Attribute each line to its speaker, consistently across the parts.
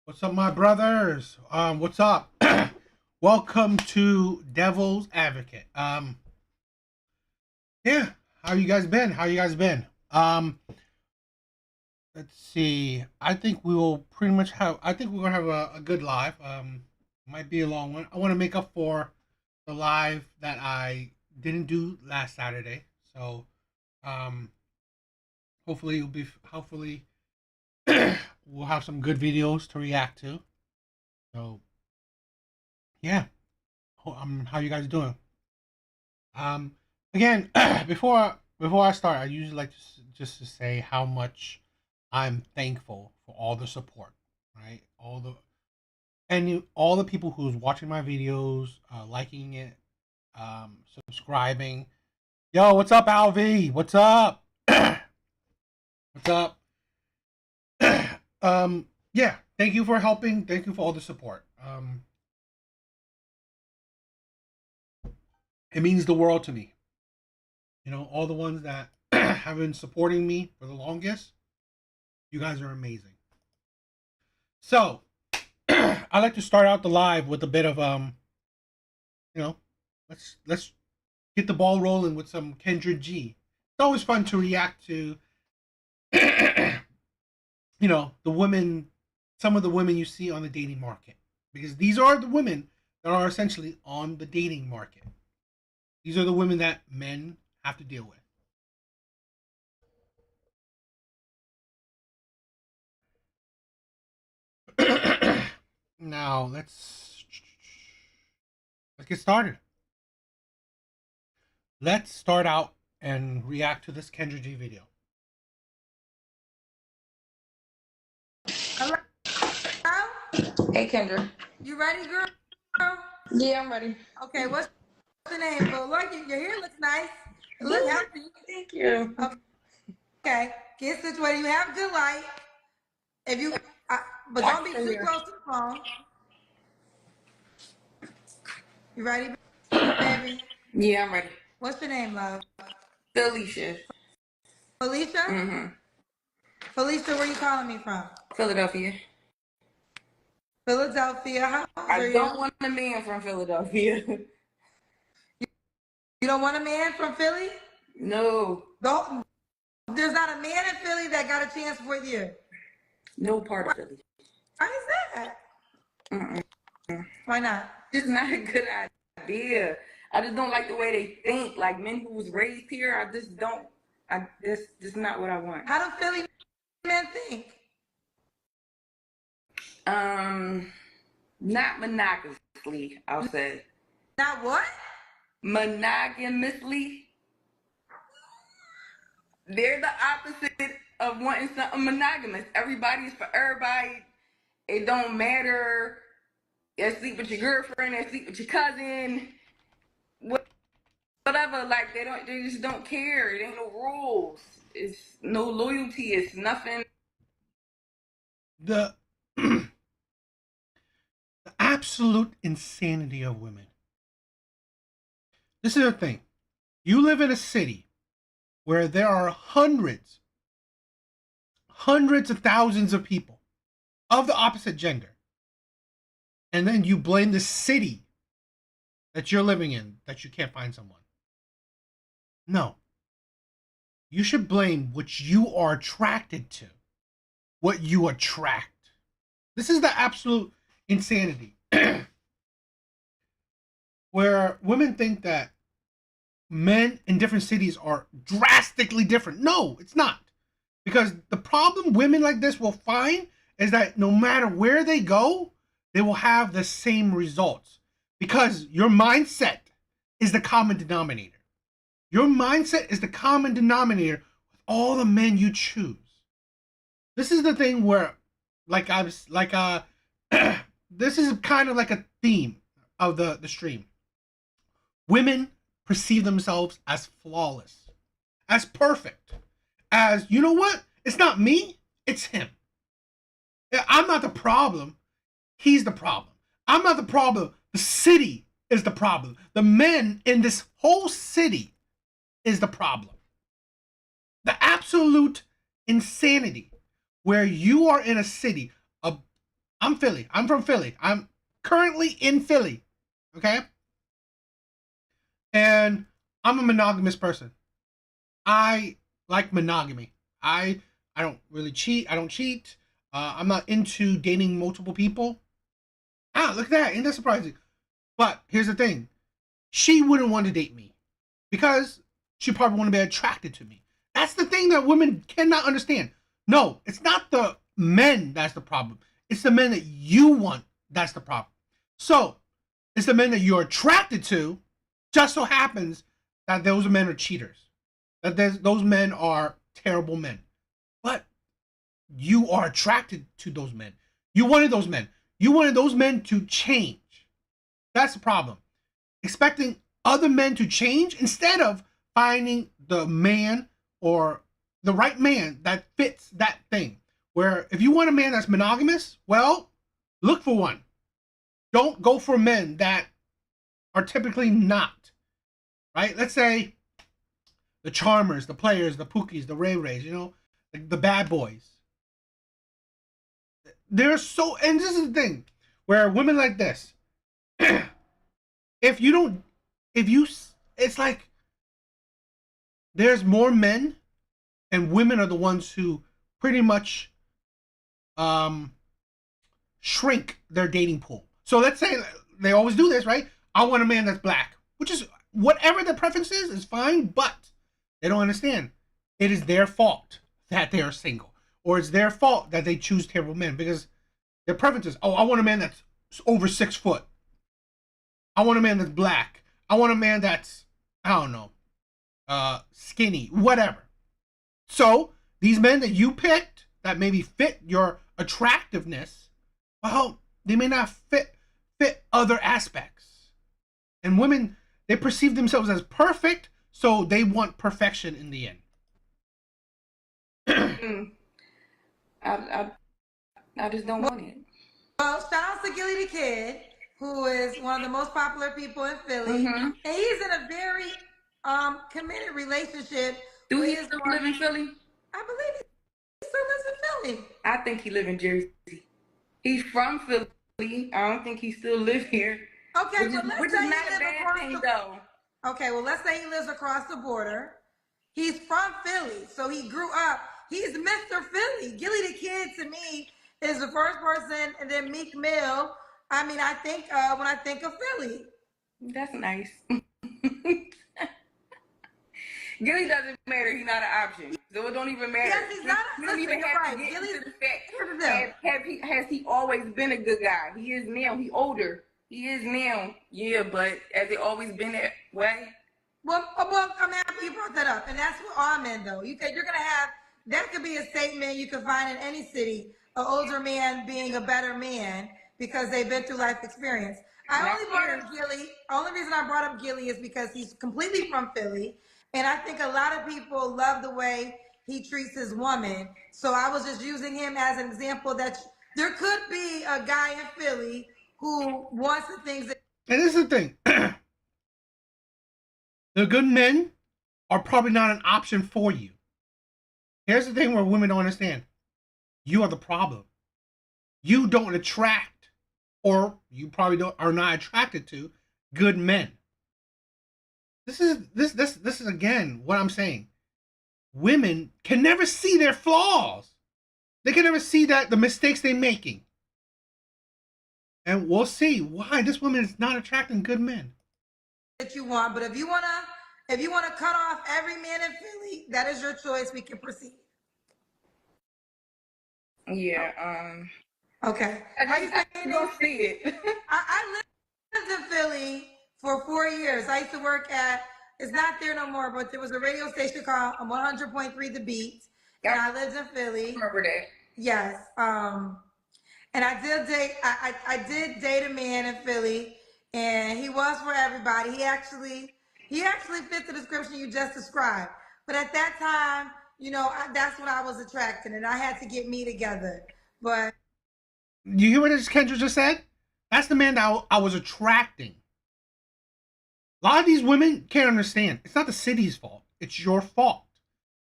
Speaker 1: What's up, my brothers? What's up? Welcome to Devil's Advocate. Yeah, how you guys been? How you guys been? Let's see. I think we will pretty much have. I think we're gonna have a good live. Might be a long one. I want to make up for the live that I didn't do last Saturday. So, um, hopefully it'll be. Hopefully, we'll have some good videos to react to. So, yeah. How you guys doing? Um, Again, before I start, I usually like just to say how much I'm thankful for all the support, right? All the people who's watching my videos, liking it, subscribing. Yo, what's up, Alv? What's up? What's up? Yeah, thank you for helping. Thank you for all the support. It means the world to me. You know, all the ones that have been supporting me for the longest. You guys are amazing. So, I like to start out the live with a bit of you know, let's get the ball rolling with some Kendra G. It's always fun to react to the women, some of the women you see on the dating market, because these are the women that are essentially on the dating market. These are the women that men have to deal with. Now let's get started. Let's start out and react to this Kendra G video.
Speaker 2: Hello?
Speaker 3: Hey, Kendra.
Speaker 2: You ready, girl?
Speaker 3: Yeah, I'm ready.
Speaker 2: Okay, what's the name? Well, look, your hair looks nice. It looks healthy.
Speaker 3: Thank you.
Speaker 2: Okay, get situated. You have good light. If you, but don't be too close to the phone. You ready, baby?
Speaker 3: Yeah, I'm ready.
Speaker 2: What's your name, love?
Speaker 3: Felicia.
Speaker 2: Felicia?
Speaker 3: Mm-hmm.
Speaker 2: Felicia, where you calling me from?
Speaker 3: Philadelphia.
Speaker 2: Philadelphia. How old are
Speaker 3: I
Speaker 2: you?
Speaker 3: don't want a man from Philadelphia.
Speaker 2: You don't want a man from Philly?
Speaker 3: No.
Speaker 2: Don't. There's not a man in Philly that got a chance with you.
Speaker 3: No part of Philly.
Speaker 2: Why is that?
Speaker 3: Mm-mm.
Speaker 2: Why not?
Speaker 3: It's not a good idea. I just don't like the way they think. Like men who was raised here, I just don't. This is not what I want.
Speaker 2: How do Philly men think?
Speaker 3: Not monogamously, I'll say.
Speaker 2: Not what?
Speaker 3: Monogamously. They're the opposite of wanting something monogamous. Everybody's for everybody. It don't matter. You sleep with your girlfriend, you sleep with your cousin, whatever. Like they just don't care. It ain't no rules. It's no loyalty. It's nothing.
Speaker 1: The the absolute insanity of women. This is the thing. You live in a city where there are hundreds of thousands of people of the opposite gender. And then you blame the city that you're living in that you can't find someone. No. You should blame what you are attracted to, what you attract. This is the absolute insanity. Where women think that men in different cities are drastically different. No, it's not. Because the problem women like this will find is that no matter where they go, they will have the same results. Because your mindset is the common denominator. Your mindset is the common denominator with all the men you choose. This is the thing where, this is kind of like a theme of the stream. Women perceive themselves as flawless, as perfect, as, you know what? It's not me, it's him. I'm not the problem, he's the problem. I'm not the problem, the city is the problem. The men in this whole city is the problem. The absolute insanity where you are in a city, I'm Philly. I'm from Philly. I'm currently in Philly. Okay? And I'm a monogamous person. I like monogamy. I don't really cheat. I don't cheat. I'm not into dating multiple people. Ah, look at that. Ain't that surprising? But here's the thing. She wouldn't want to date me because she probably wouldn't be attracted to me. That's the thing that women cannot understand. No, it's not the men that's the problem. It's the men that you want that's the problem. So, it's the men that you're attracted to. Just so happens that those men are cheaters. That those men are terrible men. But you are attracted to those men. You wanted those men. You wanted those men to change. That's the problem. Expecting other men to change instead of finding the man or the right man that fits that thing. Where if you want a man that's monogamous, well, look for one. Don't go for men that are typically not. Right? Let's say the charmers, the players, the pookies, the ray rays, the bad boys. They're so, and this is the thing, where women like this, if you don't, if you, it's like there's more men, and women are the ones who pretty much shrink their dating pool. So let's say they always do this, right? I want a man that's black, which is whatever their preference is fine, but they don't understand. It is their fault that they are single, or it's their fault that they choose terrible men because their preferences. Oh, I want a man that's over 6 foot. I want a man that's black. I want a man that's, I don't know, skinny, whatever. So these men that you picked that maybe fit your attractiveness, well, they may not fit other aspects. And women, they perceive themselves as perfect, so they want perfection in the end.
Speaker 3: I just don't want it.
Speaker 2: Well, shout out to Gilly the Kid, who is one of the most popular people in Philly. And he's in a very committed relationship.
Speaker 3: Do he still live in Philly?
Speaker 2: I believe he still lives in Philly.
Speaker 3: I think he live in Jersey. He's from Philly. I don't think he still live here.
Speaker 2: Okay, but let's say he
Speaker 3: not a
Speaker 2: lives
Speaker 3: bad
Speaker 2: across
Speaker 3: thing,
Speaker 2: the
Speaker 3: though.
Speaker 2: Okay, well, let's say he lives across the border. He's from Philly, so he grew up. He's Mr. Philly. Gilly the Kid, to me, is the first person, and then Meek Mill. I mean, I think when I think of Philly.
Speaker 3: That's nice. Gilly doesn't matter. He's not an option. So it don't even matter.
Speaker 2: Yes, he's not.
Speaker 3: We don't even have to get into the fact. Has he always been a good guy? He is now. He older. He is now. Yeah, but has it always been that way?
Speaker 2: Well, I'm happy you brought that up. And that's for all men, though. You're going to have, that could be a statement you can find in any city, an older man being a better man because they've been through life experience. I only brought up Gilly. Only reason I brought up Gilly is because he's completely from Philly. And I think a lot of people love the way he treats his woman. So I was just using him as an example that there could be a guy in Philly who wants the things that.
Speaker 1: And this is the thing. The good men are probably not an option for you. Here's the thing where women don't understand. You are the problem. You don't attract, or you probably are not attracted to good men. This is again what I'm saying. Women can never see their flaws. They can never see that the mistakes they're making. And we'll see why this woman is not attracting good men.
Speaker 2: That you want, but if you wanna cut off every man in Philly, that is your choice. We can proceed.
Speaker 3: Yeah.
Speaker 2: Okay.
Speaker 3: I don't see it.
Speaker 2: I lived in Philly for 4 years. I used to work at. It's not there no more, but there was a radio station called 100.3 The Beat, and I lived in Philly.
Speaker 3: Remember that?
Speaker 2: Yes. And I did date a man in Philly, and he was for everybody. He actually fit the description you just described. But at that time, that's what I was attracted, and I had to get me together. But
Speaker 1: you hear what Kendra just said? That's the man that I was attracting. A lot of these women can't understand. It's not the city's fault. It's your fault.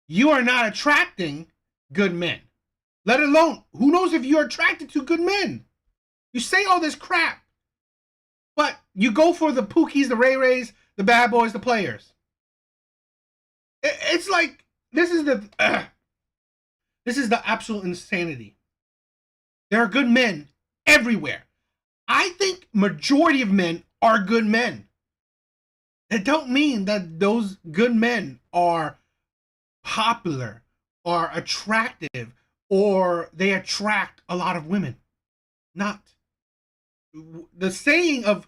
Speaker 1: You are not attracting good men. Let alone, who knows if you're attracted to good men? You say all this crap, but you go for the Pookies, the Ray Rays, the bad boys, the players. It's like this is the absolute insanity. There are good men everywhere. I think majority of men are good men. It don't mean that those good men are popular or attractive or they attract a lot of women. Not. The saying of,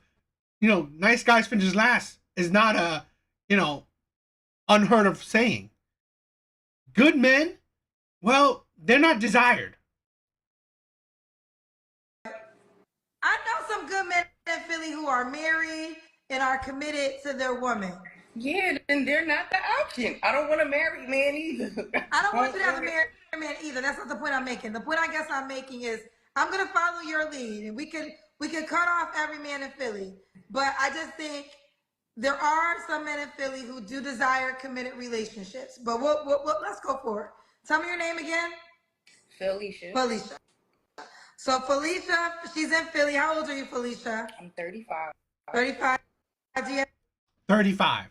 Speaker 1: nice guys finish last is not a, unheard of saying. Good men, well, they're not desired.
Speaker 2: I know some good men in Philly who are married and are committed to their woman.
Speaker 3: Yeah, then they're not the option. I don't want a married man either.
Speaker 2: I don't want you to have a married man either. That's not the point I'm making. The point I guess I'm making is I'm gonna follow your lead, and we can cut off every man in Philly. But I just think there are some men in Philly who do desire committed relationships. But let's go for it. Tell me your name again.
Speaker 3: Felicia.
Speaker 2: Felicia. So Felicia, she's in Philly. How old are you, Felicia?
Speaker 3: I'm 35.
Speaker 2: 35. Do you have
Speaker 1: 35.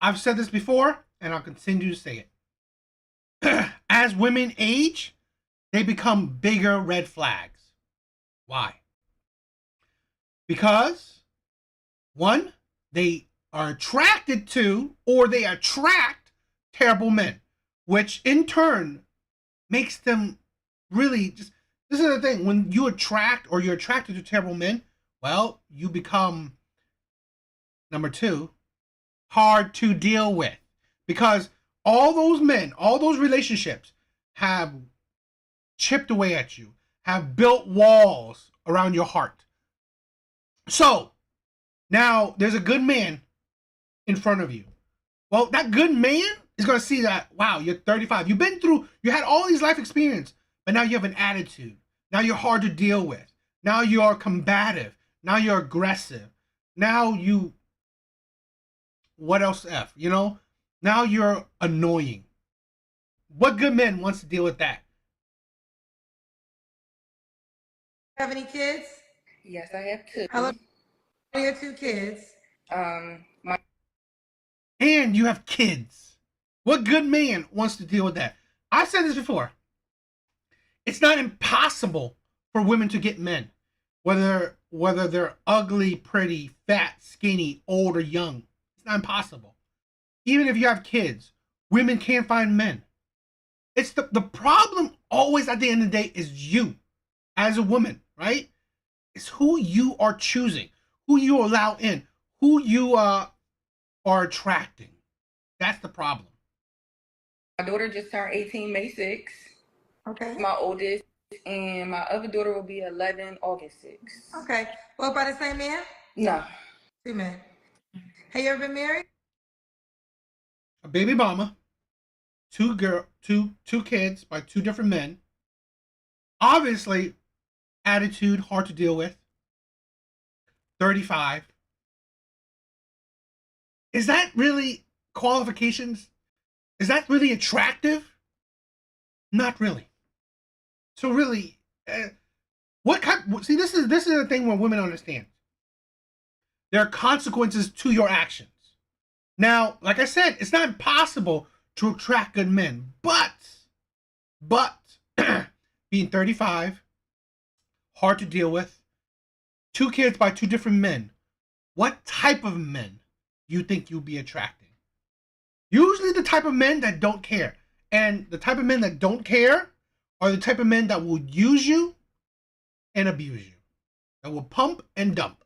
Speaker 1: I've said this before, and I'll continue to say it. As women age, they become bigger red flags. Why? Because, one, they are attracted to or they attract terrible men, which in turn makes them really just. This is the thing. When you attract or you're attracted to terrible men, well, you become, number two, hard to deal with. Because all those men, all those relationships have chipped away at you, have built walls around your heart. So, now there's a good man in front of you. Well, that good man is going to see that, wow, you're 35. You've been through, you had all these life experience, but now you have an attitude. Now you're hard to deal with. Now you're combative. Now you're aggressive. Now you, what else F, Now you're annoying. What good man wants to deal with that?
Speaker 2: have any kids?
Speaker 3: Yes, I have two.
Speaker 2: How old are your two kids?
Speaker 1: And you have kids. What good man wants to deal with that? I've said this before. It's not impossible for women to get men, whether they're ugly, pretty, fat, skinny, old, or young. It's not impossible. Even if you have kids, women can't find men. It's the problem always at the end of the day is you as a woman, right? It's who you are choosing, who you allow in, who you are attracting. That's the problem.
Speaker 3: My daughter just turned 18 May 6th.
Speaker 2: Okay.
Speaker 3: My oldest, and my other daughter will be 11 August 6th.
Speaker 2: Okay. Well, by the same man?
Speaker 3: No.
Speaker 2: Two men. Have you ever been married?
Speaker 1: A baby mama, two kids by two different men. Obviously, attitude hard to deal with. 35. Is that really qualifications? Is that really attractive? Not really. So really, what kind? See, this is the thing where women understand. There are consequences to your actions. Now, like I said, it's not impossible to attract good men, but being 35, hard to deal with, two kids by two different men. What type of men you think you'll be attracting? Usually the type of men that don't care. And the type of men that don't care are the type of men that will use you and abuse you. That will pump and dump.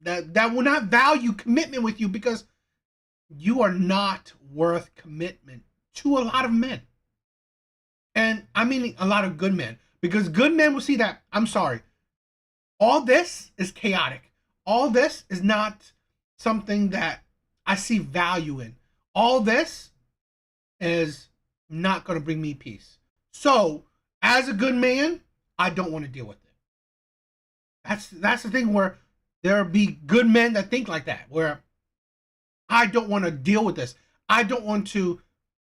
Speaker 1: That will not value commitment with you because you are not worth commitment to a lot of men. And I mean a lot of good men. Because good men will see that, I'm sorry, all this is chaotic. All this is not something that I see value in. All this is not going to bring me peace. So, as a good man, I don't want to deal with it. That's the thing where there'll be good men that think like that, where I don't want to deal with this. I don't want to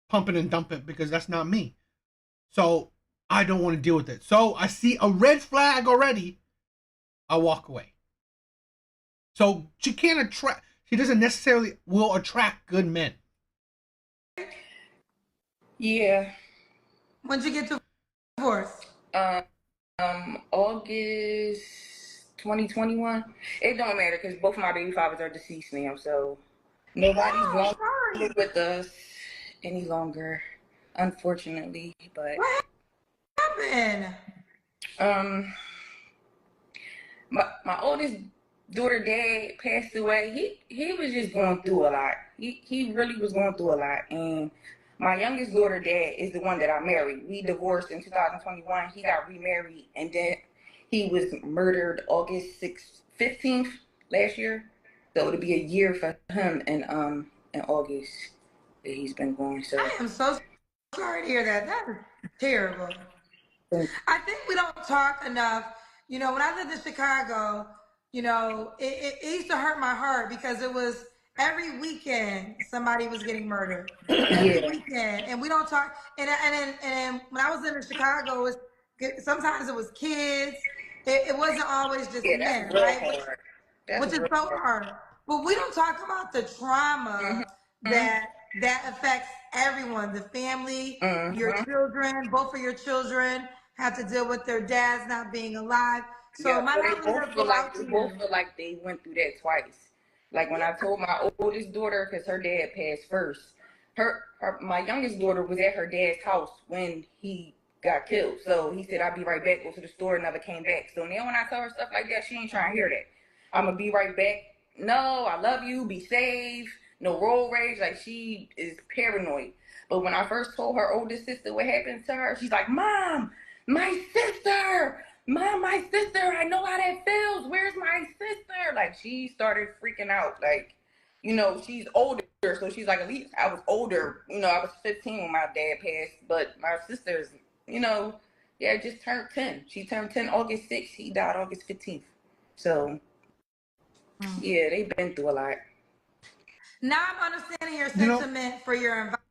Speaker 1: pump it and dump it because that's not me. So, I don't want to deal with it. So I see a red flag already. I walk away. So she can't attract. She doesn't necessarily will attract good men.
Speaker 3: Yeah.
Speaker 2: When'd you get divorced?
Speaker 3: August 2021. It don't matter because both of my baby fathers are deceased now, so nobody's
Speaker 2: Oh,
Speaker 3: longer
Speaker 2: sorry.
Speaker 3: with us any longer, unfortunately. But
Speaker 2: What happened?
Speaker 3: um, my oldest daughter dad passed away. He was just going through a lot. He really was going through a lot. And my youngest daughter dad is the one that I married. We divorced in 2021. He got remarried, and then he was murdered August 6th, 15th last year. So it'll be a year for him in August that he's been gone. So
Speaker 2: I am so sorry to hear that. That is terrible. I think we don't talk enough. You know, when I lived in Chicago, you know, it used to hurt my heart because it was every weekend somebody was getting murdered. Every
Speaker 3: yeah,
Speaker 2: weekend, and we don't talk. And when I was in Chicago, it was sometimes it was kids. It wasn't always just
Speaker 3: yeah, that's
Speaker 2: men,
Speaker 3: real
Speaker 2: right?
Speaker 3: hard. That's
Speaker 2: Which is
Speaker 3: real
Speaker 2: so
Speaker 3: hard.
Speaker 2: hard. But we don't talk about the trauma
Speaker 3: Hmm.
Speaker 2: that affects everyone, the family, your
Speaker 3: Hmm.
Speaker 2: children. Both of your children have to deal with their dads not being alive. So
Speaker 3: Yeah,
Speaker 2: my
Speaker 3: so they both
Speaker 2: condolences
Speaker 3: feel
Speaker 2: go
Speaker 3: like
Speaker 2: out to you.
Speaker 3: they went through that twice. Like when I told my oldest daughter, because her dad passed first, my youngest daughter was at her dad's house when he got killed. So he said, "I'll be right back." Go to the store, never came back. So now when I tell her stuff like that, she ain't trying to hear that. I'm gonna be right back. No, I love you. Be safe. No road rage. Like she is paranoid. But when I first told her oldest sister what happened to her, she's like, "Mom, my sister." Mom, my sister, I know how that feels. Where's my sister? Like she started freaking out. Like, she's older, so she's like, at least I was older. I was 15 when my dad passed, but my sister's, yeah, just turned 10. She turned 10 August 6th. He died August 15th. So yeah, they've been through a lot.
Speaker 2: Now I'm understanding your
Speaker 1: You know,
Speaker 2: sentiment for your environment.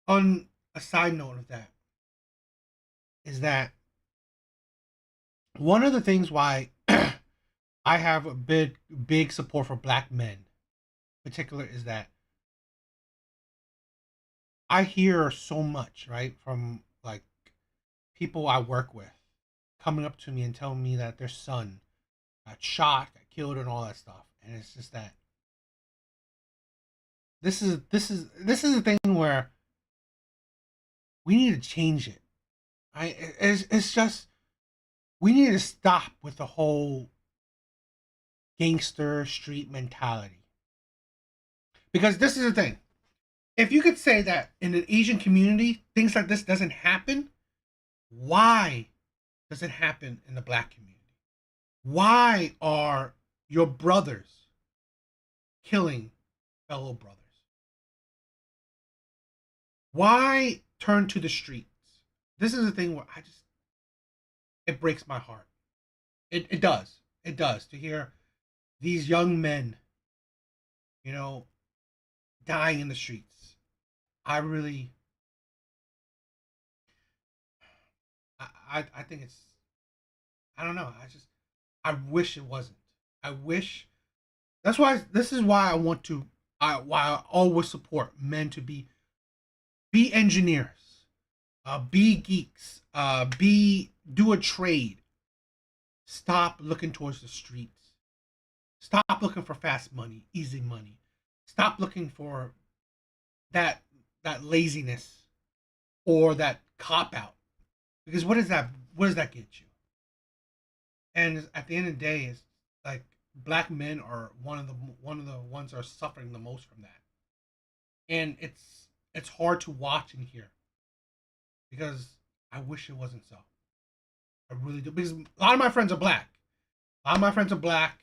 Speaker 1: on a side note of that is that one of the things why I have a big support for black men, in particular, is that I hear so much right from like people I work with coming up to me and telling me that their son got shot, got killed, and all that stuff, and it's just that this is a thing where we need to change it. It's just we need to stop with the whole gangster street mentality. Because this is the thing. If you could say that in an Asian community, things like this doesn't happen, why does it happen in the black community? Why are your brothers killing fellow brothers? Why turn to the streets? This is the thing where it breaks my heart. It does. It does to hear these young men, you know, dying in the streets. I really, I think it's, I don't know. I wish it wasn't. I wish. That's why. This is why I want to. Why I always support men to be engineers, be geeks, be do a trade. Stop looking towards the streets. Stop looking for fast money, easy money. Stop looking for that that laziness or that cop out. Because what is that? What does that get you? And at the end of the day, it's like black men are one of the ones that are suffering the most from that. And it's hard to watch and hear because I wish it wasn't so. I really do because a lot of my friends are black. A lot of my friends are black.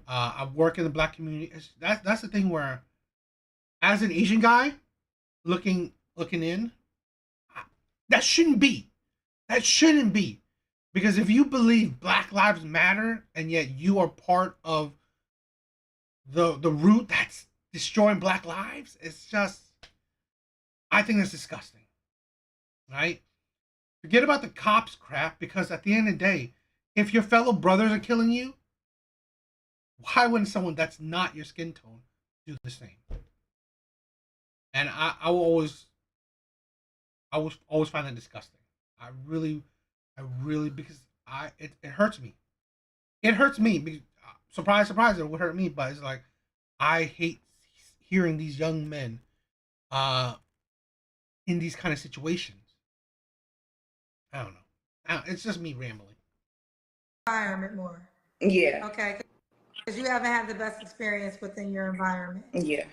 Speaker 1: I work in the black community. That's the thing where, as an Asian guy, looking in, that shouldn't be. That shouldn't be. Because if you believe Black Lives Matter and yet you are part of the root that's destroying Black lives, it's just I think it's disgusting. Right? Forget about the cops crap, because at the end of the day, if your fellow brothers are killing you, why wouldn't someone that's not your skin tone do the same? And I will always find that disgusting. I really, because it hurts me. It hurts me. Surprise, surprise, it would hurt me, but it's like I hate hearing these young men uh in these kind of situations. I don't know. It's just me rambling.
Speaker 2: Environment more.
Speaker 3: Yeah.
Speaker 2: Okay. Because you haven't had the best experience within your environment.
Speaker 3: Yeah.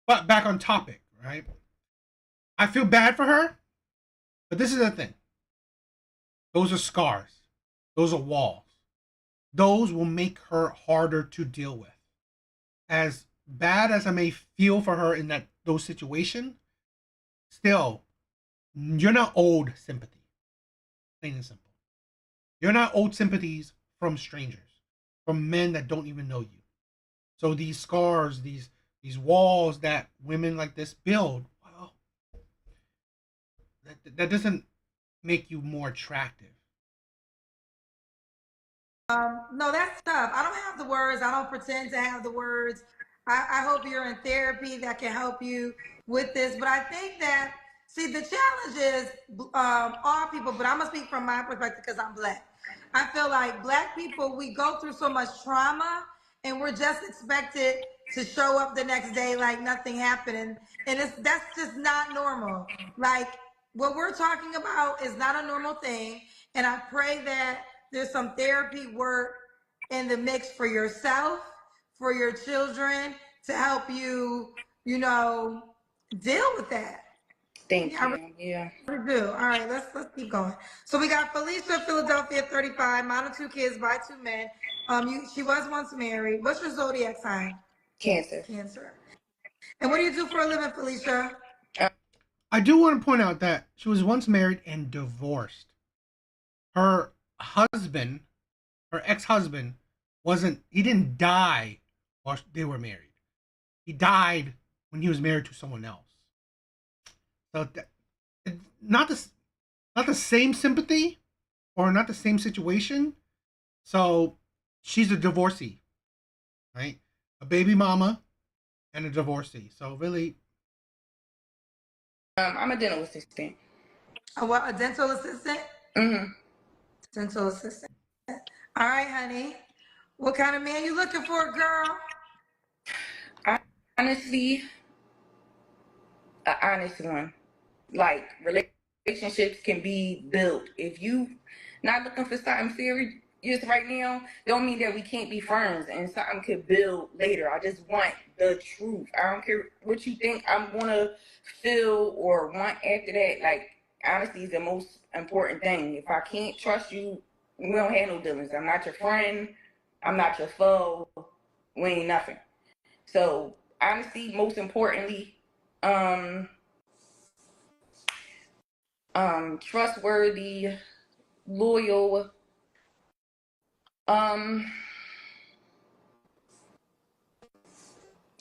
Speaker 1: But back on topic, right? I feel bad for her, but this is the thing. Those are scars. Those are walls. Those will make her harder to deal with. As bad as I may feel for her in those situations, still, you're not owed sympathy. Plain and simple. You're not owed sympathies from strangers, from men that don't even know you. So these scars, these walls that women like this build, well, that doesn't make you more attractive.
Speaker 2: No, that's tough. I don't have the words. I don't pretend to have the words. I hope you're in therapy that can help you with this. But I think that, see, the challenge is all people, but I'm going to speak from my perspective because I'm Black. I feel like Black people, we go through so much trauma and we're just expected to show up the next day like nothing happened. And that's just not normal. Like, what we're talking about is not a normal thing. And I pray that there's some therapy work in the mix for yourself, for your children, to help you, you know, deal with that.
Speaker 3: Thank
Speaker 2: Yeah, I
Speaker 3: you. Yeah.
Speaker 2: really do. All right, let's keep going. So we got Felicia, Philadelphia, 35, mom of 2 kids by 2 men. She was once married. What's your zodiac sign?
Speaker 3: Cancer.
Speaker 2: Cancer. And what do you do for a living, Felicia?
Speaker 1: I do want to point out that she was once married and divorced. Her husband, her ex-husband, he didn't die while they were married. He died when he was married to someone else. So not the same sympathy or not the same situation. So she's a divorcee, right? A baby mama and a divorcee. So really,
Speaker 3: I'm a dental assistant.
Speaker 2: A dental assistant?
Speaker 3: Mm-hmm.
Speaker 2: Dental assistant. All right, honey. What kind of man you looking for, girl?
Speaker 3: Honestly, an honest one. Like, relationships can be built. If you not looking for something serious right now, don't mean that we can't be friends and something could build later. I just want the truth. I don't care what you think I'm gonna feel or want after that. Like, honesty is the most important thing. If I can't trust you, we don't have no dealings. I'm not your friend. I'm not your foe. We ain't nothing. So honesty, most importantly, trustworthy, loyal. I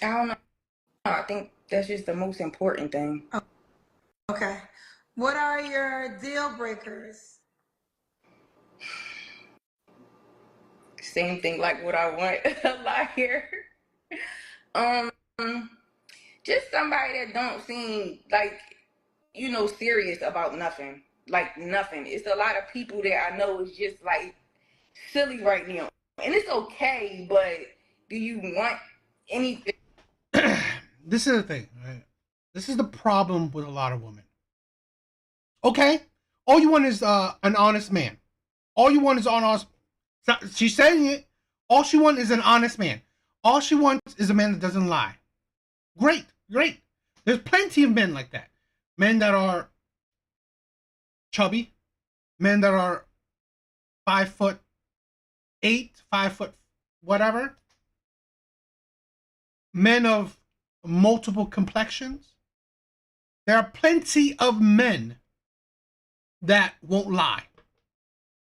Speaker 3: don't know. I think that's just the most important thing.
Speaker 2: Okay. What are your deal breakers?
Speaker 3: Same thing like what I want a lot here. Um, just somebody that don't seem like, serious about nothing. Like nothing. It's a lot of people that I know is just like silly right now. And it's okay, but do you want anything?
Speaker 1: this is the thing, right? This is the problem with a lot of women. Okay, all you want is an honest man. All you want is honest. She's saying it. All she wants is an honest man. All she wants is a man that doesn't lie. Great, great. There's plenty of men like that. Men that are chubby, men that are 5'8", 5 foot whatever, men of multiple complexions. There are plenty of men that won't lie.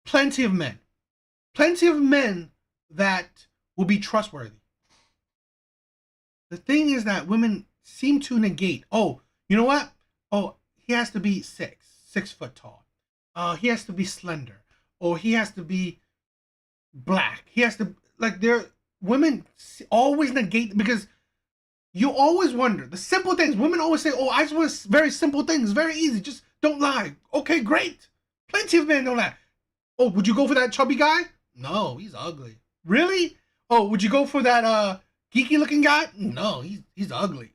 Speaker 1: Plenty of men. Plenty of men that will be trustworthy. The thing is that women seem to negate, oh, you know what? Oh, he has to be 6 foot tall. he has to be slender, or he has to be black. He has to, like, there, women always negate, because you always wonder the simple things. Women always say, "Oh, I just want very simple things, very easy. Just don't lie." Okay, great. Plenty of men don't lie. Oh, would you go for that chubby guy? No, he's ugly. Really? Oh, would you go for that geeky looking guy? No, he's ugly.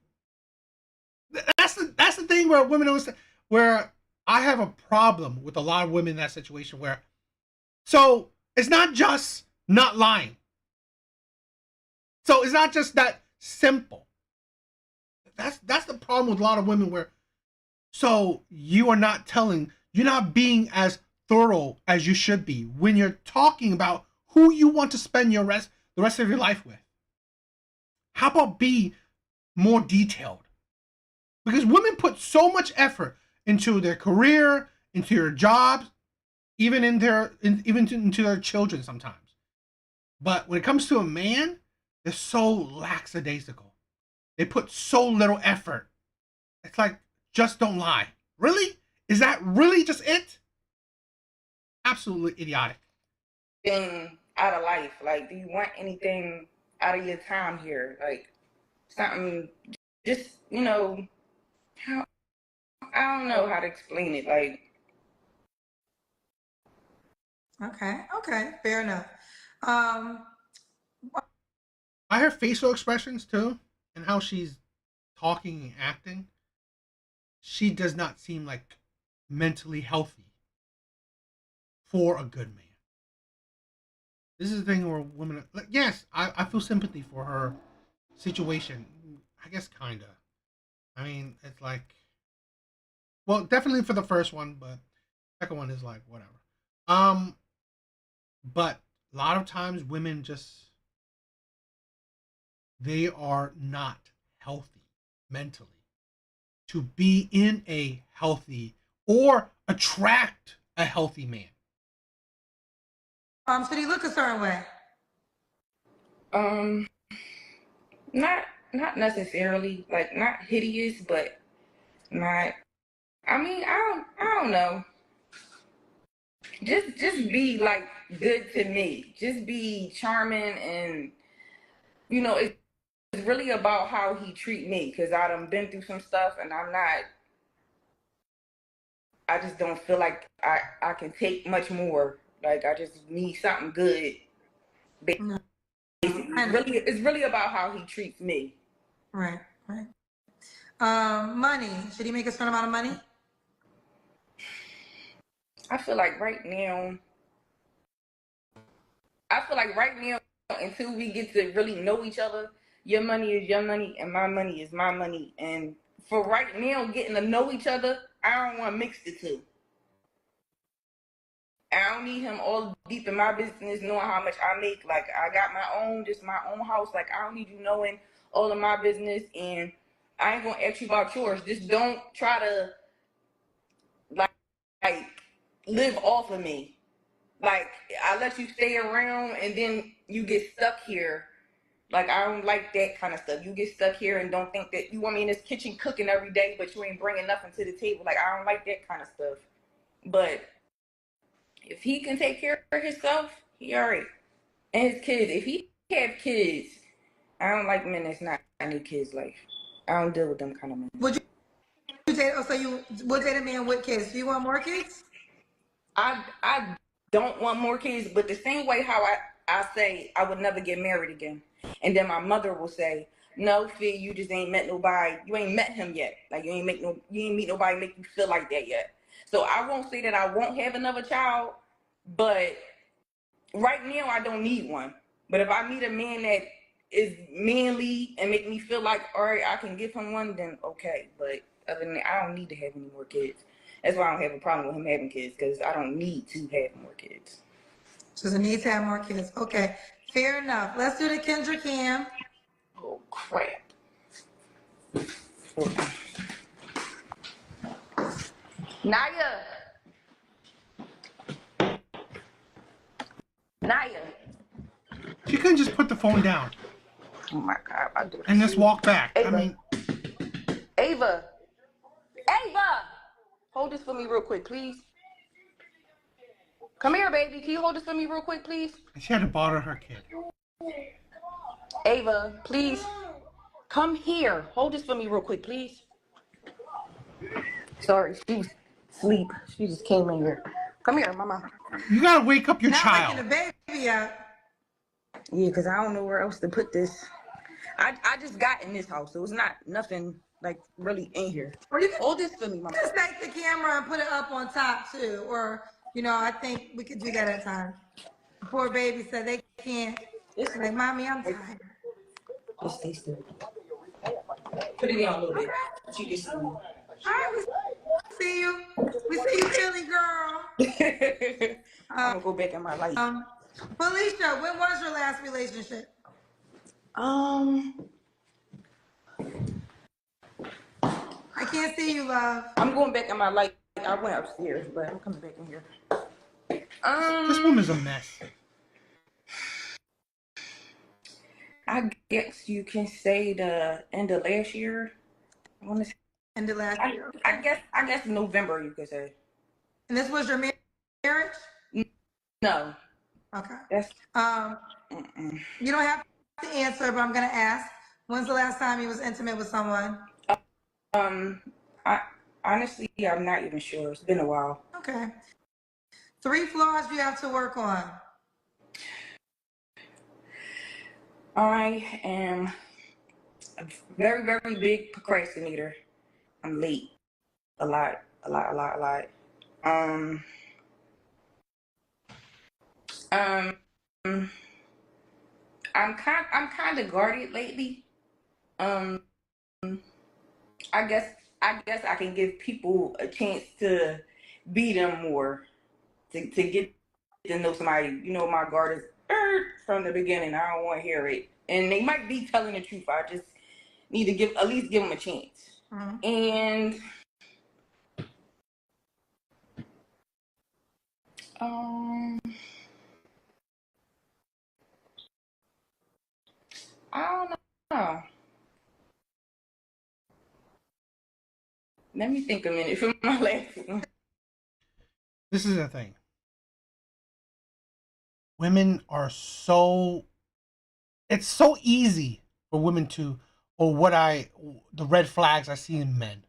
Speaker 1: That's the thing where women always say, where I have a problem with a lot of women in that situation where, so it's not just not lying. So it's not just that simple. That's the problem with a lot of women where, so you're not being as thorough as you should be when you're talking about who you want to spend the rest of your life with. How about be more detailed? Because women put so much effort into their career, into their jobs, even into their children sometimes. But when it comes to a man, they're so lackadaisical. They put so little effort. It's like, just don't lie. Really? Is that really just it? Absolutely idiotic.
Speaker 3: Thing out of life. Like, do you want anything out of your time here? Like, something, just, how, I don't know how to explain it. Like,
Speaker 2: Okay, fair enough. Um,
Speaker 1: I hear facial expressions too, and how she's talking and acting. She does not seem like mentally healthy for a good man. This is the thing where women, like, yes, I feel sympathy for her situation. I guess kinda. I mean, it's like, well, definitely for the first one, but second one is like whatever. Um, but a lot of times women just, they are not healthy mentally to be in a healthy or attract a healthy man.
Speaker 2: should he look a certain way?
Speaker 3: um, not necessarily, like, not hideous, but not. I mean, I don't know. Just be like good to me. Just be charming, and it's really about how he treat me. Cause I done been through some stuff, and I'm not. I just don't feel like I can take much more. Like, I just need something good.
Speaker 2: No,
Speaker 3: Basically,
Speaker 2: I know.
Speaker 3: it's really about how he treats me.
Speaker 2: Right, right. Money. Should he make a certain amount of money?
Speaker 3: I feel like right now. I feel like right now, until we get to really know each other, your money is your money and my money is my money. And for right now, getting to know each other, I don't want to mix the two. I don't need him all deep in my business, knowing how much I make. Like, I got just my own house. Like, I don't need you knowing all of my business, and I ain't gonna ask you about yours. Just don't try to like, like live off of me. Like, I let you stay around, and then you get stuck here. Like, I don't like that kind of stuff. You get stuck here and don't think that you want me in this kitchen cooking every day, but you ain't bringing nothing to the table. Like, I don't like that kind of stuff. But if he can take care of himself, he all right. And his kids, if he have kids, I don't like men that's not in their kids' life. I don't deal with them kind of men.
Speaker 2: Would you date? Oh, so you would date a man with kids? Do you want more kids?
Speaker 3: I don't want more kids, but the same way how I say I would never get married again. And then my mother will say, no, Fee, you just ain't met nobody. You ain't met him yet. Like, you ain't meet nobody make you feel like that yet. So I won't say that I won't have another child, but right now I don't need one. But if I meet a man that is manly and make me feel like, all right, I can give him one, then okay. But other than that, I don't need to have any more kids. That's why I don't have a problem with him having kids, because I don't need to have more kids.
Speaker 2: Does it need to have more kids? Okay, fair enough. Let's do the Kendra Cam.
Speaker 3: Oh, crap. Naya. Naya.
Speaker 1: She couldn't just put the phone down
Speaker 3: Oh my God, I do
Speaker 1: and just walk back.
Speaker 3: Ava.
Speaker 1: I mean,
Speaker 3: Ava. Ava. Hold this for me real quick, please. Come here, baby. Can you hold this for me real quick, please?
Speaker 1: She had to bother her kid.
Speaker 3: Ava, please. Come here. Hold this for me real quick, please. Sorry, she was asleep. She just came in here. Come here, mama.
Speaker 1: You gotta wake up your
Speaker 2: Not
Speaker 1: child.
Speaker 2: waking the baby up.
Speaker 3: Yeah, because I don't know where else to put this. I just got in this house, so it's not nothing like really in here.
Speaker 2: Or you can
Speaker 3: Hold this for me, mama.
Speaker 2: just take the camera and put it up on top too. Or, I think we could do that at times. The poor baby said they can't.
Speaker 3: It's
Speaker 2: Like, mommy, I'm tired.
Speaker 3: Just stay still. Put it down a little bit. She can see you.
Speaker 2: All right, we see you. We see you, Philly girl.
Speaker 3: I'm gonna go back in my life.
Speaker 2: Felicia, when was your last relationship? I can't see you, love.
Speaker 3: I'm going back in my life. I went upstairs, but I'm coming back in here.
Speaker 1: This woman's a mess.
Speaker 3: I guess you can say the end of last year. I want to say.
Speaker 2: In the last year.
Speaker 3: I guess November you could say.
Speaker 2: And this was your marriage?
Speaker 3: No.
Speaker 2: Okay.
Speaker 3: That's
Speaker 2: You don't have to answer, but I'm gonna ask. When's the last time you was intimate with someone?
Speaker 3: I honestly I'm not even sure. It's been a while.
Speaker 2: Okay. 3 flaws you have to work on.
Speaker 3: I am a very, very big procrastinator. I'm late. A lot. I'm kind of guarded lately. I guess I can give people a chance to be them more, to get to know somebody. My guard is from the beginning. I don't want to hear it, and they might be telling the truth. I just need to at least give them a chance. And I don't know. Let me think a minute for my last one.
Speaker 1: This is the thing. Women are so. It's so easy for women to, or the red flags I see in men,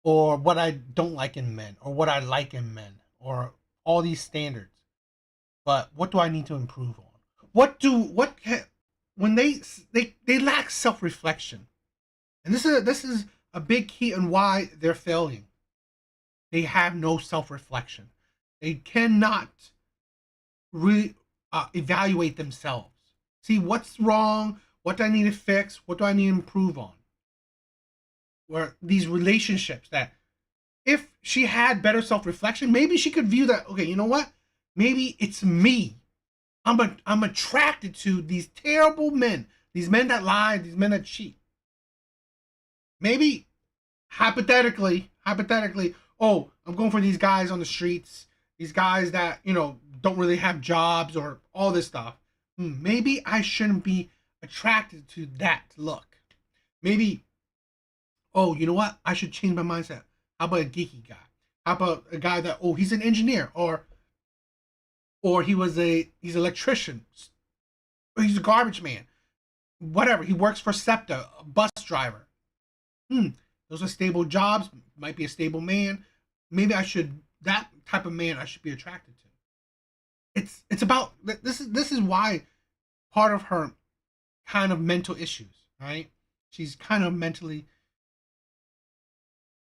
Speaker 1: or what I don't like in men, or what I like in men, or all these standards. But what do I need to improve on? When they lack self reflection, and this is a big key on why they're failing. They have no self reflection. They cannot evaluate themselves. See what's wrong, what do I need to fix, what do I need to improve on. Where these relationships that if she had better self reflection, maybe she could view that. Okay, you know what? Maybe it's me. I'm attracted to these terrible men, these men that lie, these men that cheat. Maybe hypothetically, oh, I'm going for these guys on the streets, these guys that don't really have jobs or all this stuff. Maybe I shouldn't be attracted to that look. Maybe, oh, you know what? I should change my mindset. How about a geeky guy? How about a guy that, oh, he's an engineer, or he's an electrician, or he's a garbage man, whatever. He works for SEPTA, a bus driver. Those are stable jobs. Might be a stable man. Maybe that type of man I should be attracted to. It's about this is why part of her kind of mental issues, right? She's kind of mentally,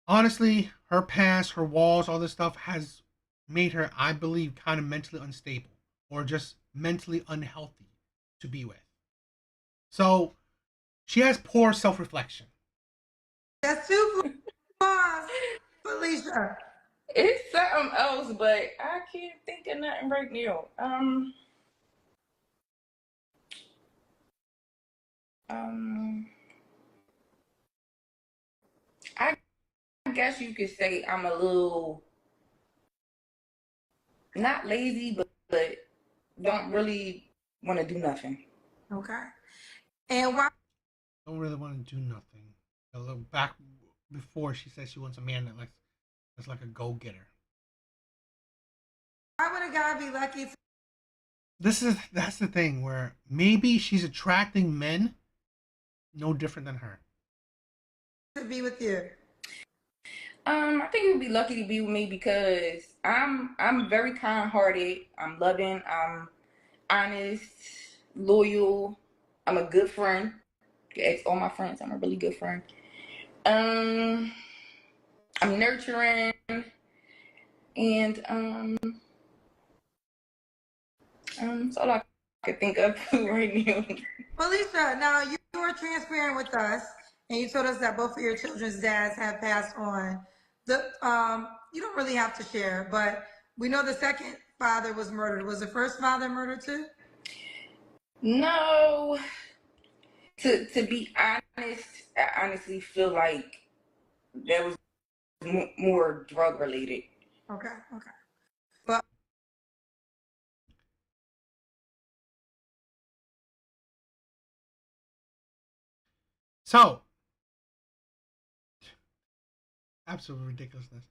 Speaker 1: honestly, her past, her walls, all this stuff has made her, I believe, kind of mentally unstable or just mentally unhealthy to be with. So she has poor self-reflection.
Speaker 2: That's 2 flaws, Felicia.
Speaker 3: It's something else, but I can't think of nothing right now. I guess you could say I'm a little not lazy, but don't really want to do nothing.
Speaker 2: Okay. And why?
Speaker 1: Don't really want to do nothing. A little back before she says she wants a man that's like a go-getter.
Speaker 2: would a guy be lucky
Speaker 1: That's the thing where maybe she's attracting men no different than her.
Speaker 2: to be with you?
Speaker 3: I think you'd be lucky to be with me because I'm very kind hearted. I'm loving. I'm honest, loyal. I'm a good friend. Ask all my friends. I'm a really good friend. Um, I'm nurturing, and that's all I can think of right now.
Speaker 2: Felicia, now you were transparent with us, and you told us that both of your children's dads have passed on. You don't really have to share, but we know the second father was murdered. Was the first father murdered too?
Speaker 3: No, to be honest, I honestly feel like that was more drug related.
Speaker 2: Okay, okay. But
Speaker 1: So, absolute ridiculousness.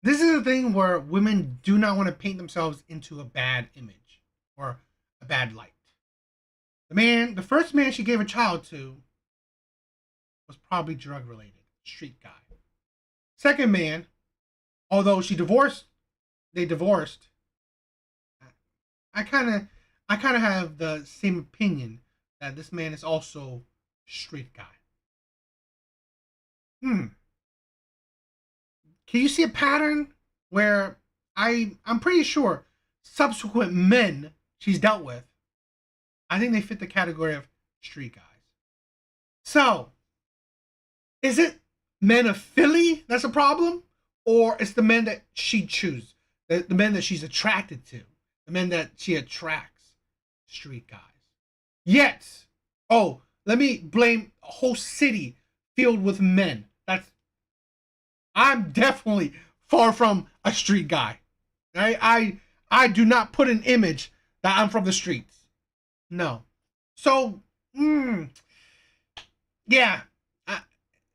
Speaker 1: This is a thing where women do not want to paint themselves into a bad image or a bad light. The first man she gave a child to was probably drug related, street guy. Second man, although they divorced. I kind of, I kind of have the same opinion that this man is also street guy. Hmm. Can you see a pattern where I'm pretty sure subsequent men she's dealt with, I think they fit the category of street guys. So, is it men of Philly that's a problem? Or it's the men that she chooses, the men that she's attracted to, the men that she attracts, street guys. Yet, oh, let me blame a whole city filled with men. I'm definitely far from a street guy. I do not put an image that I'm from the streets. No. So, yeah,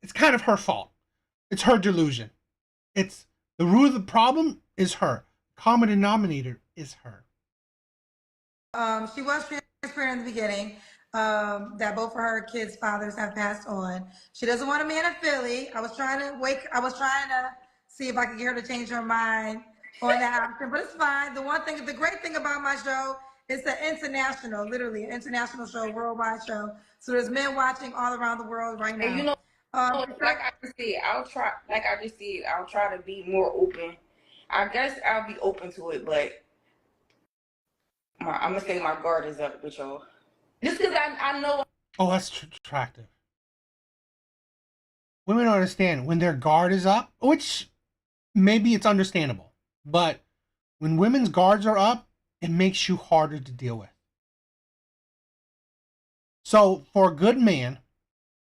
Speaker 1: it's kind of her fault. It's her delusion. It's the root of the problem is her. Common denominator is her.
Speaker 2: she was transparent in the beginning that both of her kids' fathers have passed on. She doesn't want a man in Philly. I was trying to see if I could get her to change her mind on that option, but it's fine. The great thing about my show is the international, literally an international show, worldwide show. So there's men watching all around the world right
Speaker 3: And you
Speaker 2: now.
Speaker 3: know, like I just said, I'll try. Like I just said, I'll try to be more open. I guess I'll be open to it, but I'm gonna say my guard is up with y'all. Just because I know.
Speaker 1: Oh, that's attractive. Women don't understand when their guard is up, which maybe it's understandable, but when women's guards are up, it makes you harder to deal with. So for a good man,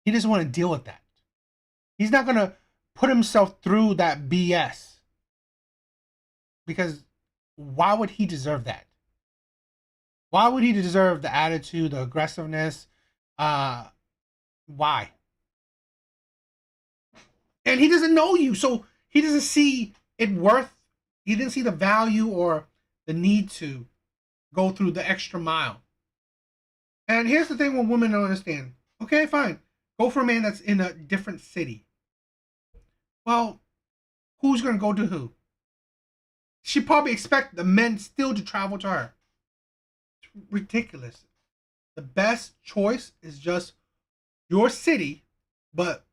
Speaker 1: he doesn't want to deal with that. He's not going to put himself through that BS because why would he deserve that? Why would he deserve the attitude, the aggressiveness? Why? And he doesn't know you, so he doesn't see it worth. He didn't see the value or the need to go through the extra mile. And here's the thing: when women don't understand. Okay, fine, go for a man that's in a different city. Well, who's gonna go to who? She probably expect the men still to travel to her. It's ridiculous. The best choice is just your city, but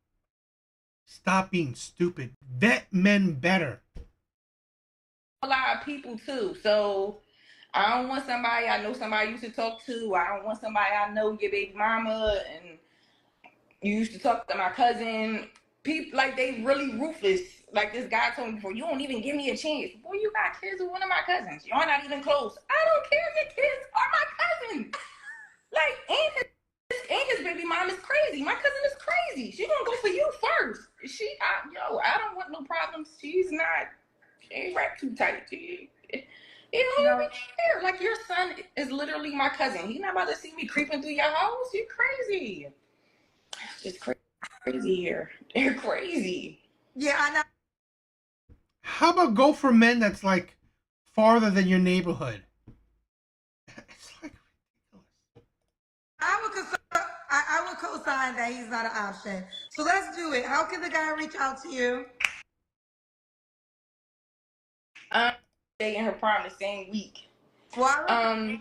Speaker 1: stop being stupid. Vet men better.
Speaker 3: A lot of people too, so I don't want somebody I know somebody used to talk to. I don't want somebody I know your baby mama and you used to talk to my cousin. People like they really ruthless. Like this guy told me before, you don't even give me a chance. Boy, you got kids with one of my cousins. Y'all not even close. I don't care if your kids are my cousin. Like, and his baby mom is crazy. My cousin is crazy. She gonna go for you first. I don't want no problems. She ain't wrapped too tight. You don't even care. Like your son is literally my cousin. He's not about to see me creeping through your house. You're crazy. It's just crazy here. They're crazy.
Speaker 2: Yeah, I know.
Speaker 1: How about go for men that's like farther than your neighborhood. It's like ridiculous.
Speaker 2: I would co-sign that he's not an option. So let's do it. How can the guy reach out to you?
Speaker 3: Day in her prime the same week.
Speaker 2: Well, I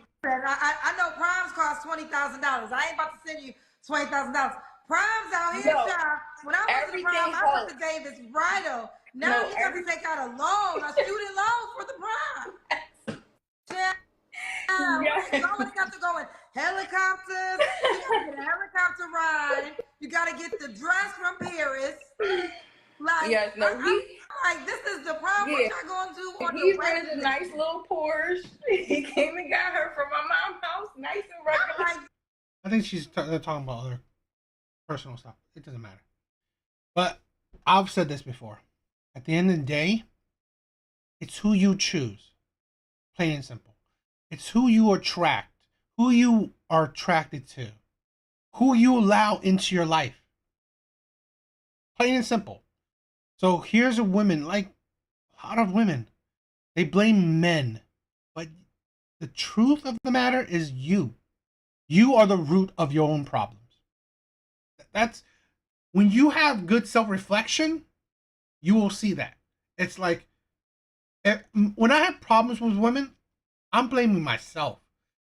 Speaker 2: know primes cost $20,000. I ain't about to send you $20,000. Primes out here,
Speaker 3: No,
Speaker 2: child. When I went to the prime, I went to Davis Bridal. Now you got to take out a loan, a student loan for the prime. Yeah. You always got to go in helicopters. You got to get a helicopter ride. You got to get the dress from Paris. Like,
Speaker 3: yes, no,
Speaker 2: I'm like, this is the problem.
Speaker 3: Yeah.
Speaker 2: What y'all gonna do on
Speaker 3: he
Speaker 2: the
Speaker 3: rented a nice little Porsche. He came and got her from my mom's house, nice and regular.
Speaker 2: Like,
Speaker 1: I think they're talking about other personal stuff. It doesn't matter. But I've said this before. At the end of the day, it's who you choose. Plain and simple. It's who you attract, who you are attracted to, who you allow into your life. Plain and simple. So here's a woman, like a lot of women, they blame men. But the truth of the matter is you. You are the root of your own problems. That's when you have good self-reflection, you will see that. It's like when I have problems with women, I'm blaming myself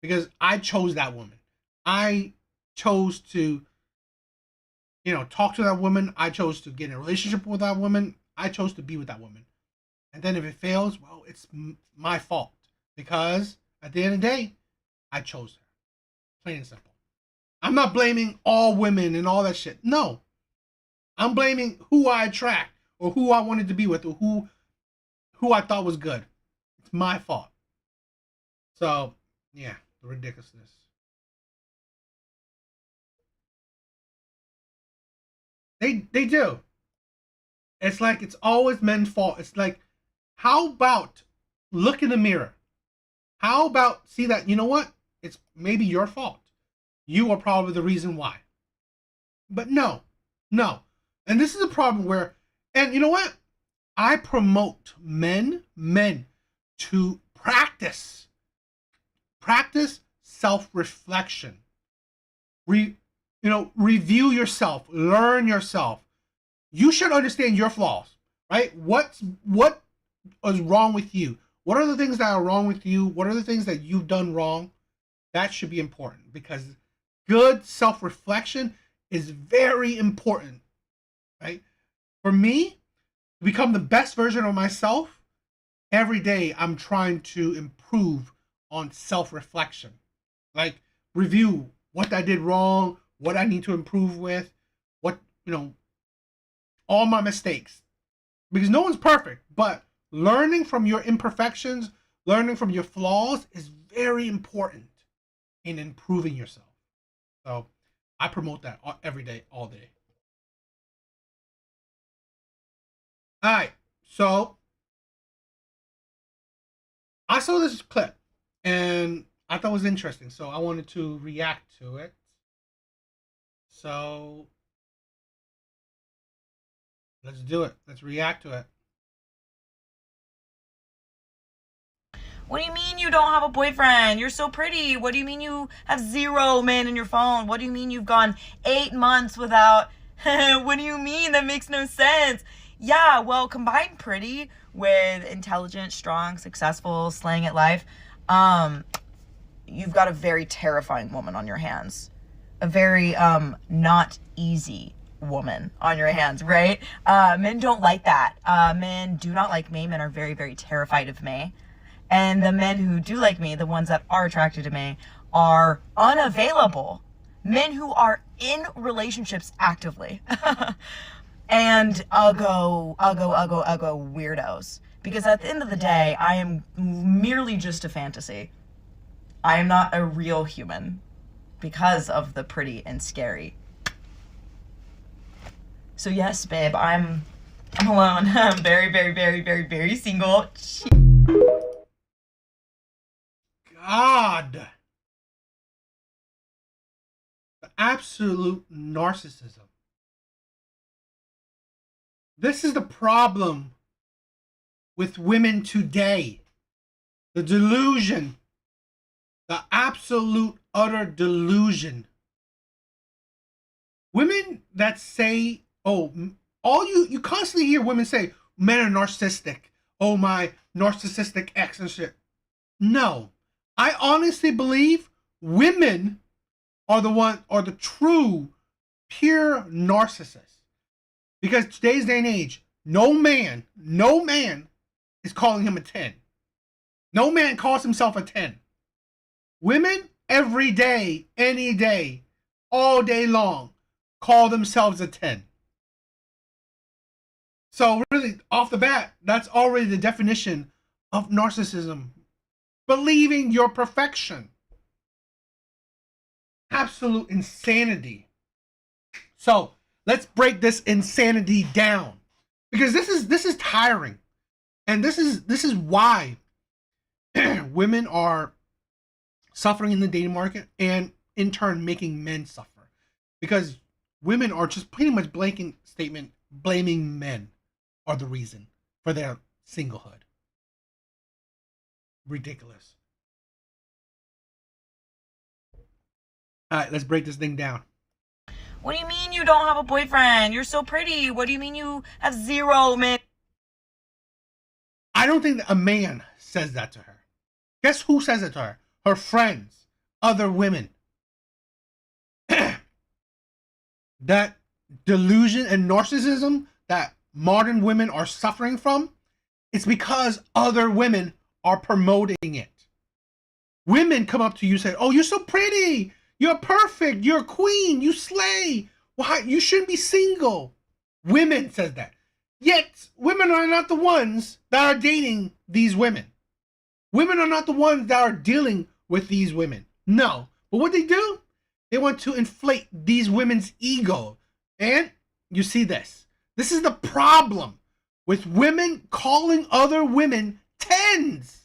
Speaker 1: because I chose that woman. I chose to, talk to that woman. I chose to get in a relationship with that woman. I chose to be with that woman. And then if it fails, well, it's my fault because at the end of the day, I chose her. Plain and simple. I'm not blaming all women and all that shit. No. I'm blaming who I attract or who I wanted to be with or who I thought was good. It's my fault. So, yeah, the ridiculousness. They do. It's like it's always men's fault. It's like, how about look in the mirror? How about see that, you know what? It's maybe your fault. You are probably the reason why. But no. And this is a problem where, and you know what? I promote men to practice self-reflection. Review yourself, learn yourself. You should understand your flaws, right? What is wrong with you? What are the things that are wrong with you? What are the things that you've done wrong? That should be important because good self-reflection is very important, right? For me, to become the best version of myself, every day I'm trying to improve on self-reflection. Like review what I did wrong, what I need to improve with, all my mistakes. Because no one's perfect, but learning from your imperfections, learning from your flaws is very important in improving yourself. So I promote that every day, all day. All right, so I saw this clip and I thought it was interesting, so I wanted to react to it. So let's do it. Let's react to it.
Speaker 4: What do you mean you don't have a boyfriend? You're so pretty. What do you mean you have 0 men in your phone? What do you mean you've gone 8 months without... What do you mean? That makes no sense. Yeah, well, combine pretty with intelligent, strong, successful, slaying at life, you've got a very terrifying woman on your hands. A very not easy woman on your hands, right? Men don't like that. Men do not like me. Men are very, very terrified of me. And the men who do like me, the ones that are attracted to me, are unavailable. Men who are in relationships actively. And uggo weirdos. Because at the end of the day, I am merely just a fantasy. I am not a real human because of the pretty and scary. So yes, babe, I'm alone. I'm very, very, very, very, very single.
Speaker 1: God. The absolute narcissism. This is the problem with women today. The delusion. The absolute, utter delusion. Women that say, oh, you constantly hear women say, men are narcissistic. Oh, my narcissistic ex and shit. No. I honestly believe women are the true, pure narcissists. Because today's day and age, no man is calling him a 10. No man calls himself a 10. Women, every day, any day, all day long, call themselves a 10. So really, off the bat, that's already the definition of narcissism. Believing your perfection. Absolute insanity. So let's break this insanity down, because this is tiring, and this is why women are suffering in the dating market, and in turn making men suffer, because women are just pretty much blanket statement blaming men are the reason for their singlehood. Ridiculous. All right, let's break this thing down.
Speaker 4: What do you mean you don't have a boyfriend? You're so pretty. What do you mean you have zero men?
Speaker 1: I don't think that a man says that to her. Guess who says it to her? Her friends, other women. That delusion and narcissism that modern women are suffering from, it's because other women are promoting it. Women come up to you and say, oh, you're so pretty. You're perfect. You're a queen. You slay. Why? You shouldn't be single. Women says that. Yet, women are not the ones that are dating these women. Women are not the ones that are dealing with these women. No. But what they do, they want to inflate these women's ego. And you see this. This is the problem with women calling other women 10s.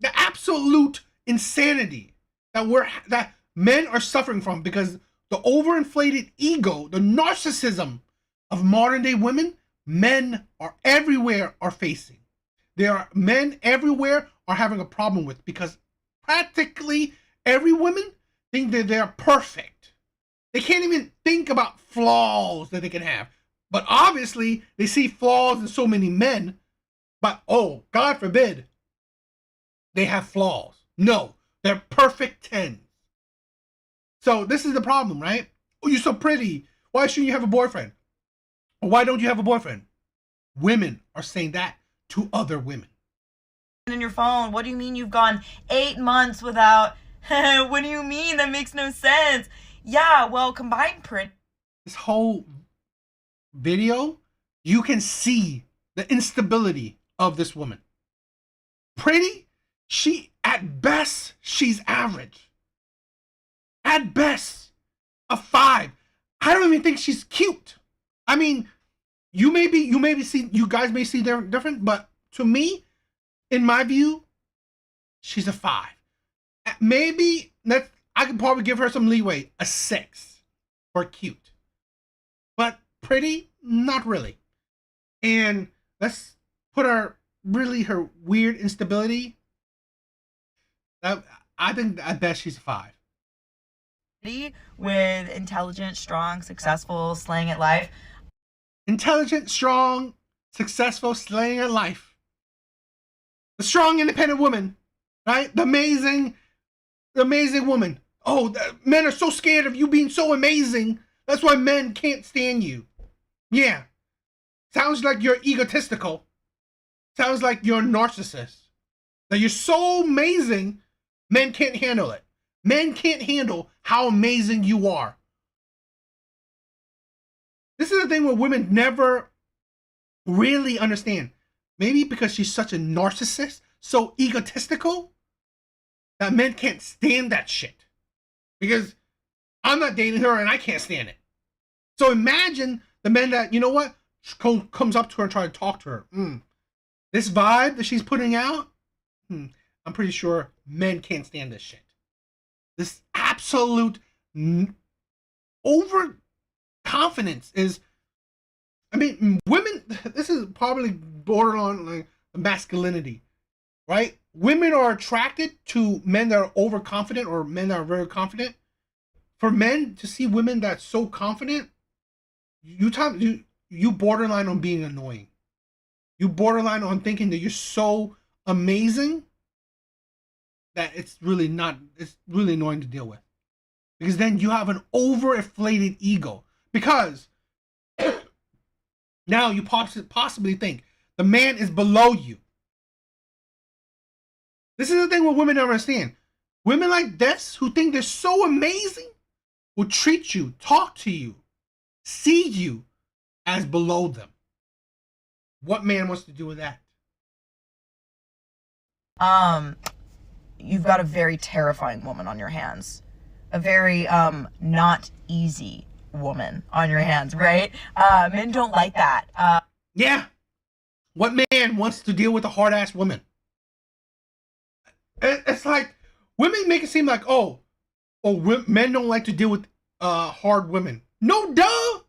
Speaker 1: The absolute insanity that men are suffering from, because the overinflated ego, the narcissism of modern day women, men are everywhere are facing. Men everywhere are having a problem with, because practically every woman think that they're perfect. They can't even think about flaws that they can have. But obviously they see flaws in so many men, but oh, God forbid they have flaws. No, they're perfect 10s. So this is the problem, right? Oh, you're so pretty. Why shouldn't you have a boyfriend? Or why don't you have a boyfriend? Women are saying that to other women.
Speaker 4: In your phone. What do you mean you've gone 8 months without? What do you mean? That makes no sense. Yeah, well, combined print.
Speaker 1: This whole video, you can see the instability of this woman. Pretty, at best, she's average. At best, a 5. I don't even think she's cute. I mean, you guys may see they're different, but to me, in my view, she's a 5. Maybe I could probably give her some leeway, a 6 for cute. But pretty, not really. And let's put her weird instability. I think at best she's a 5.
Speaker 4: With intelligent, strong, successful, slaying at life.
Speaker 1: Intelligent, strong, successful, slaying at life. The strong, independent woman, right? The amazing woman. Oh, men are so scared of you being so amazing. That's why men can't stand you. Yeah. Sounds like you're egotistical. Sounds like you're a narcissist. That you're so amazing, men can't handle it. Men can't handle how amazing you are. This is the thing where women never really understand. Maybe because she's such a narcissist, so egotistical, that men can't stand that shit. Because I'm not dating her and I can't stand it. So imagine the men that, you know what, comes up to her and try to talk to her. This vibe that she's putting out, I'm pretty sure men can't stand this shit. This absolute overconfidence is, I mean, women, this is probably borderline like masculinity, right? women are attracted to men that are overconfident or men that are very confident. For men to see women that's so confident, you borderline on being annoying. You borderline on thinking that you're so amazing that it's really not. It's really annoying to deal with, because then you have an overinflated ego. Because now you possibly think the man is below you. This is the thing what women don't understand. Women like this who think they're so amazing will treat you, talk to you, see you as below them. What man wants to do with that?
Speaker 4: You've got a very terrifying woman on your hands. A very not easy woman on your hands, right? Men don't like that.
Speaker 1: Yeah. What man wants to deal with a hard ass woman? It's like women make it seem like, men don't like to deal with hard women. No, duh.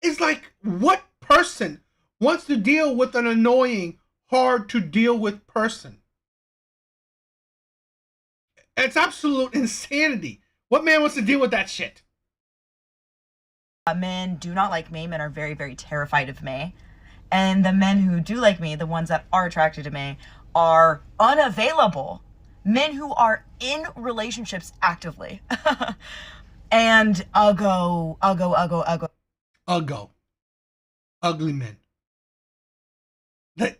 Speaker 1: It's like, what person wants to deal with an annoying, hard to deal with person? It's absolute insanity. What man wants to deal with that shit?
Speaker 4: Men do not like me. Men are very, very terrified of me. And the men who do like me, the ones that are attracted to me, are unavailable. Men who are in relationships actively. And uggo.
Speaker 1: Ugly men. The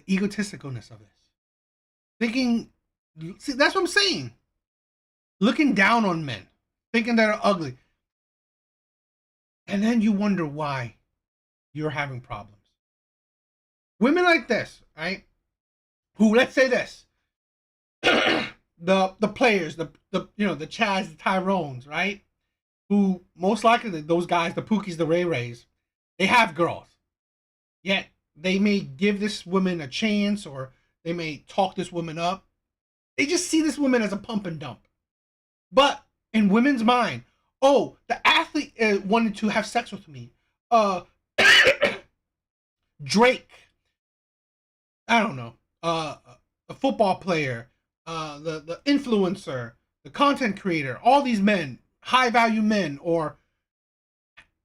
Speaker 1: egotisticalness of this. Thinking, see, that's what I'm saying. Looking down on men. Thinking they're ugly. And then you wonder why you're having problems. Women like this, right? Who, let's say this. the players, the Chads, the Tyrones, right? Who most likely those guys, the Pookies, the Ray Rays, they have girls. Yet they may give this woman a chance, or they may talk this woman up. They just see this woman as a pump and dump. But in women's mind, the athlete wanted to have sex with me. Drake, I don't know, a football player, the influencer, the content creator, all these men, high value men, or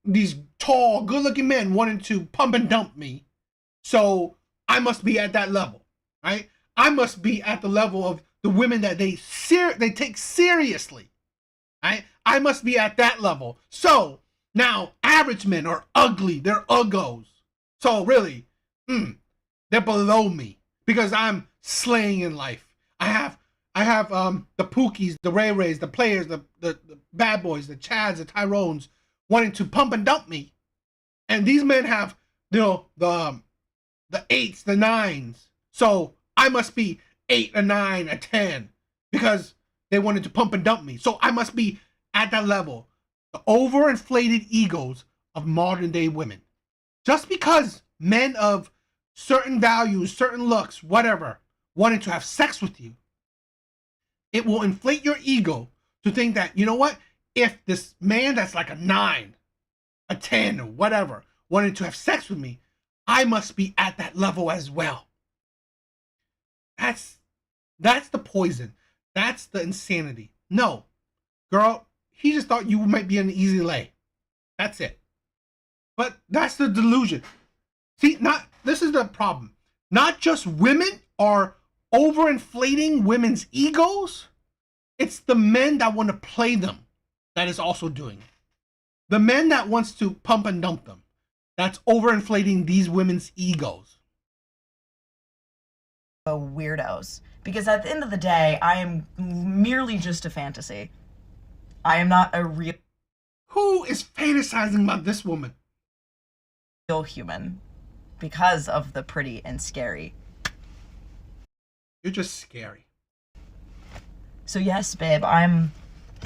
Speaker 1: these tall, good looking men wanted to pump and dump me. So I must be at that level, right? I must be at the level of the women that they take seriously, right? I must be at that level. So now average men are ugly. They're uggos. So really, they're below me because I'm slaying in life. I have the Pookies, the Ray Rays, the players, the bad boys, the Chads, the Tyrones wanting to pump and dump me. And these men have, the 8s, the 9s. So I must be 8, a 9, a 10 because they wanted to pump and dump me. So I must be at that level. The overinflated egos of modern day women. Just because men of certain values, certain looks, whatever, wanted to have sex with you, it will inflate your ego to think that, you know what? If this man that's like a 9, a 10, or whatever, wanted to have sex with me, I must be at that level as well. That's the poison. That's the insanity. No, girl, he just thought you might be an easy lay. That's it. But that's the delusion. See, this is the problem. Not just women are overinflating women's egos. It's the men that want to play them that is also doing it. The men that wants to pump and dump them. That's overinflating these women's egos.
Speaker 4: Weirdos. Because at the end of the day, I am merely just a fantasy. I am not a real
Speaker 1: Who is fantasizing about this woman?
Speaker 4: human because of the pretty and scary.
Speaker 1: You're just scary.
Speaker 4: So yes, babe, I'm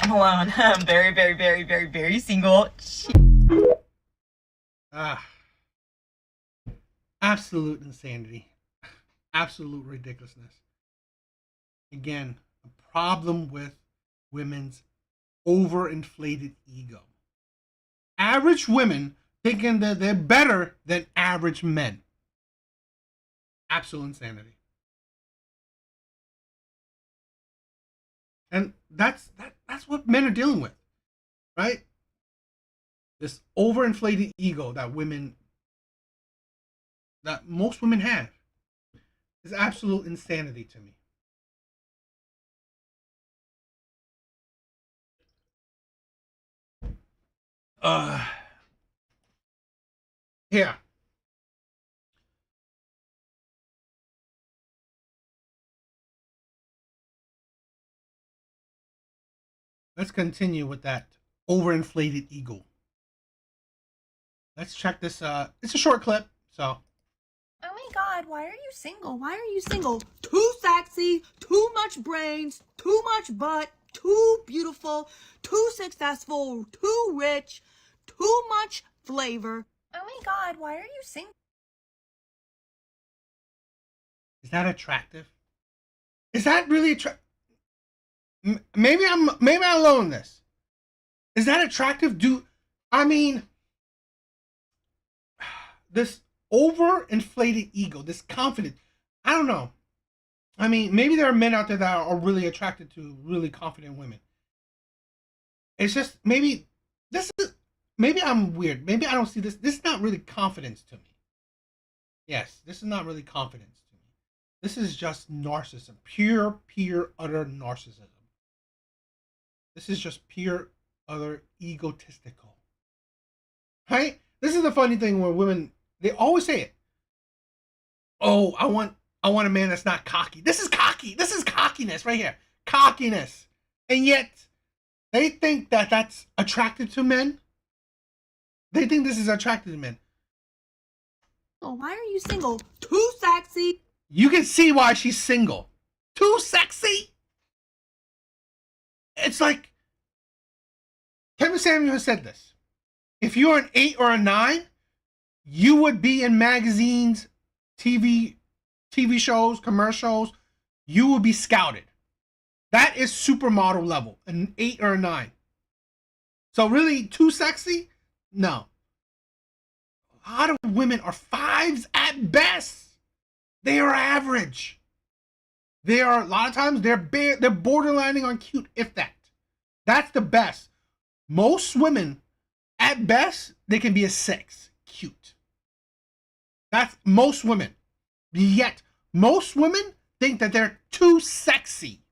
Speaker 4: alone. I'm very, very, very, very, very single.
Speaker 1: Absolute insanity. Absolute ridiculousness. Again, a problem with women's overinflated ego. Average women thinking that they're better than average men. Absolute insanity. And that's what men are dealing with, right? This overinflated ego that most women have is absolute insanity to me. Uh yeah. Let's continue with that overinflated ego. Let's check this. It's a short clip, so
Speaker 4: Oh my god, why are you single? Why are you single? Too sexy, too much brains, too much butt, too beautiful, too successful, too rich, too much flavor. Oh my god, why are you single?
Speaker 1: is that attractive? Is that really attractive? Maybe I'm alone in this. Is that attractive? I mean this overinflated ego, this confidence? I don't know. I mean, maybe there are men out there that are really attracted to really confident women. It's just this is maybe I'm weird. Maybe I don't see this. This is not really confidence to me. Yes, this is not really confidence to me. This is just narcissism, pure, utter narcissism. This is just pure, utter egotistical. Right? This is the funny thing where women they always say it. Oh, I want a man that's not cocky. This is cocky. This is cockiness right here. Cockiness. And yet they think that that's attractive to men. They think this is attractive to men.
Speaker 4: Oh, why are you single? Too sexy.
Speaker 1: You can see why she's single. Too sexy. It's like Kevin Samuel has said this. If you're an 8 or a 9, you would be in magazines, TV shows, commercials. You will be scouted. That is supermodel level, an 8 or a 9. So really, too sexy? No. A lot of women are 5s at best. They are average. They are a lot of times they're borderlining on cute, if that. That's the best. Most women, at best, they can be a 6, cute. That's most women. Yet most women think that they're too sexy.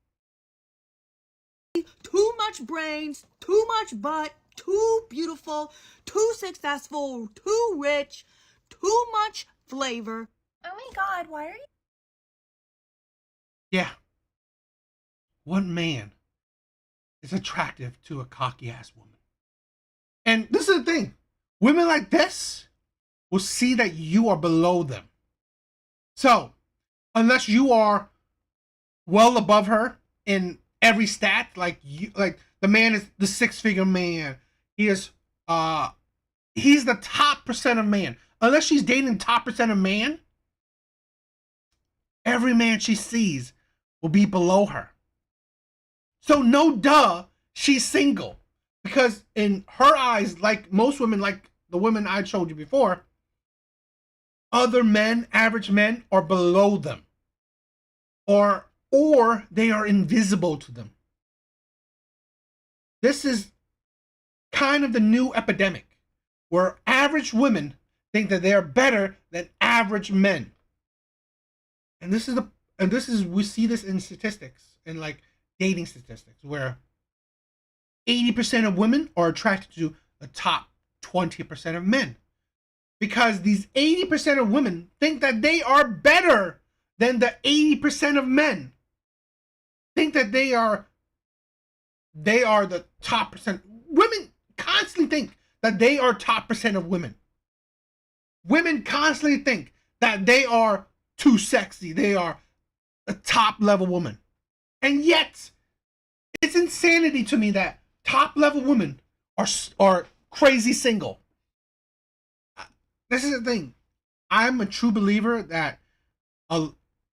Speaker 4: Too much brains, too much butt, too beautiful, too successful, too rich, too much flavor. Oh my god, why are you?
Speaker 1: Yeah. What man is attractive to a cocky ass woman? And this is the thing. Women like this will see that you are below them. So, unless you are well above her in every stat, like the man is the 6-figure man. He's the top percent of man. Unless she's dating top percent of man, every man she sees will be below her. So no duh, she's single. Because in her eyes, like most women, like the women I showed you before, other men, average men, are below them. Or they are invisible to them. This is kind of the new epidemic where average women think that they are better than average men. And we see this in statistics, in like dating statistics, where 80% of women are attracted to the top 20% of men. Because these 80% of women think that they are better than the 80% of men. Think that they are the top percent. Women constantly think that they are top percent of women. Women constantly think that they are too sexy. They are a top level woman. And yet, it's insanity to me that top level women are crazy single. This is the thing. I'm a true believer that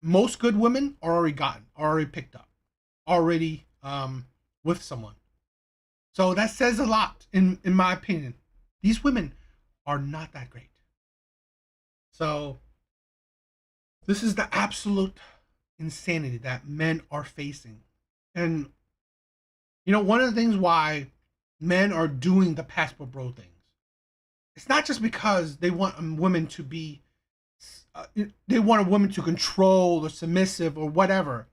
Speaker 1: most good women are already picked up, already with someone. So that says a lot, in my opinion. These women are not that great. So this is the absolute insanity that men are facing. And You know, one of the things why men are doing the passport bro things, it's not just because they want women to be, they want a woman to control or submissive or whatever.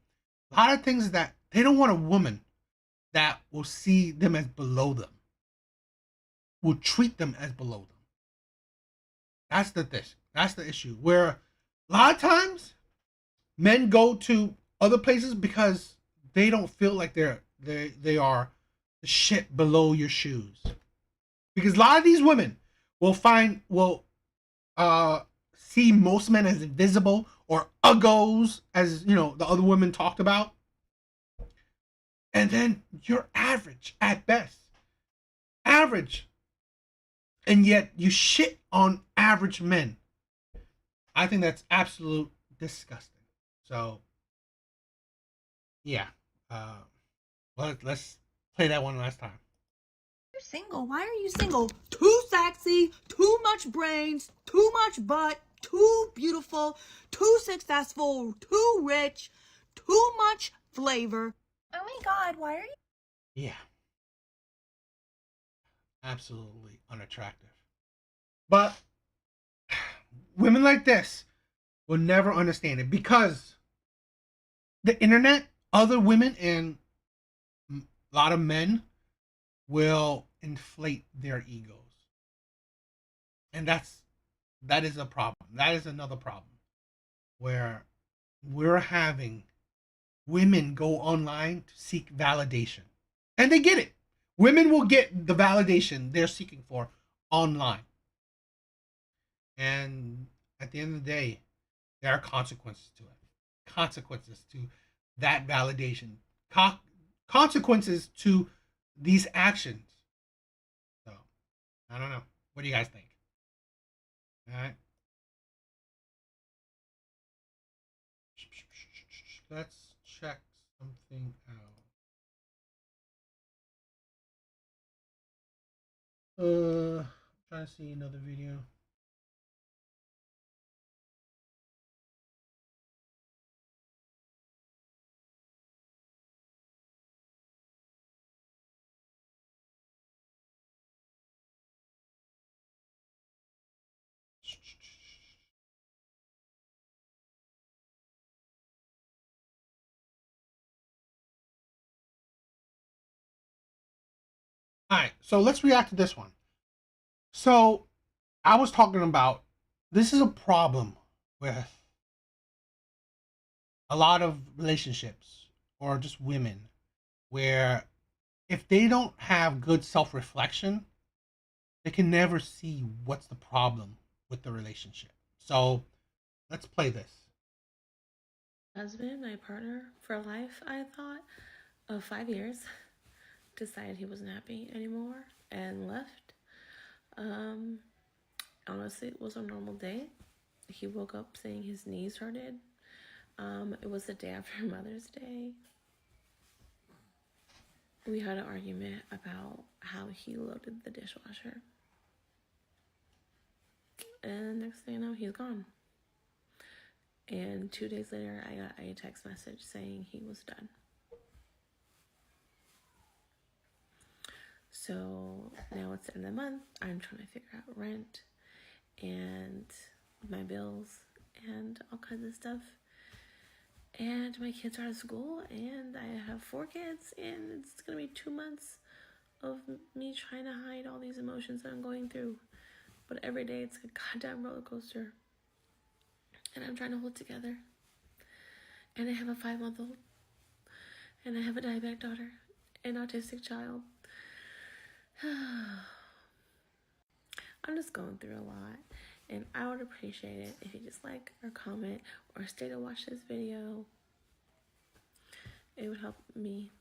Speaker 1: A lot of things that they don't want a woman that will see them as below them, will treat them as below them. That's the thing. That's the issue. Where a lot of times men go to other places because they don't feel like they are the shit below your shoes. Because a lot of these women will uh see most men as invisible or uggos, as you know the other women talked about, and then you're average at best, average, and yet you shit on average men. I think that's absolute disgusting. So yeah, uh, let's play that one last time.
Speaker 5: You're single. Why are you single? Too sexy, too much brains, too much butt, too beautiful, too successful, too rich, too much flavor.
Speaker 4: Oh my God, why are you?
Speaker 1: Yeah, absolutely unattractive. But women like this will never understand it because the internet, other women, and a lot of men will inflate their egos, and that is a problem. That is another problem where we're having women go online to seek validation, and they get it. Women will get the validation they're seeking for online, and at the end of the day, there are consequences to it. Consequences to that validation. Consequences to these actions. So, I don't know. What do you guys think? All right. Let's check something out. Trying to see another video. All right, so let's react to this one. So, I was talking about this is a problem with a lot of relationships or just women where if they don't have good self reflection, they can never see what's the problem with the relationship. So, let's play this.
Speaker 6: Husband, my partner for life, I thought, of 5 years, decided he wasn't happy anymore and left. Um, Honestly, it was a normal day. He woke up saying his knees hurted. It was the day after Mother's Day. We had an argument about how he loaded the dishwasher. And next thing I know, he's gone. And 2 days later, I got a text message saying he was done. So now it's the end of the month. I'm trying to figure out rent and my bills and all kinds of stuff. And my kids are out of school and I have 4 kids and it's going to be 2 months of me trying to hide all these emotions that I'm going through. But every day it's a goddamn roller coaster. And I'm trying to hold together. And I have a 5-month-old. And I have a diabetic daughter. An autistic child. I'm just going through a lot. And I would appreciate it if you just like or comment or stay to watch this video. It would help me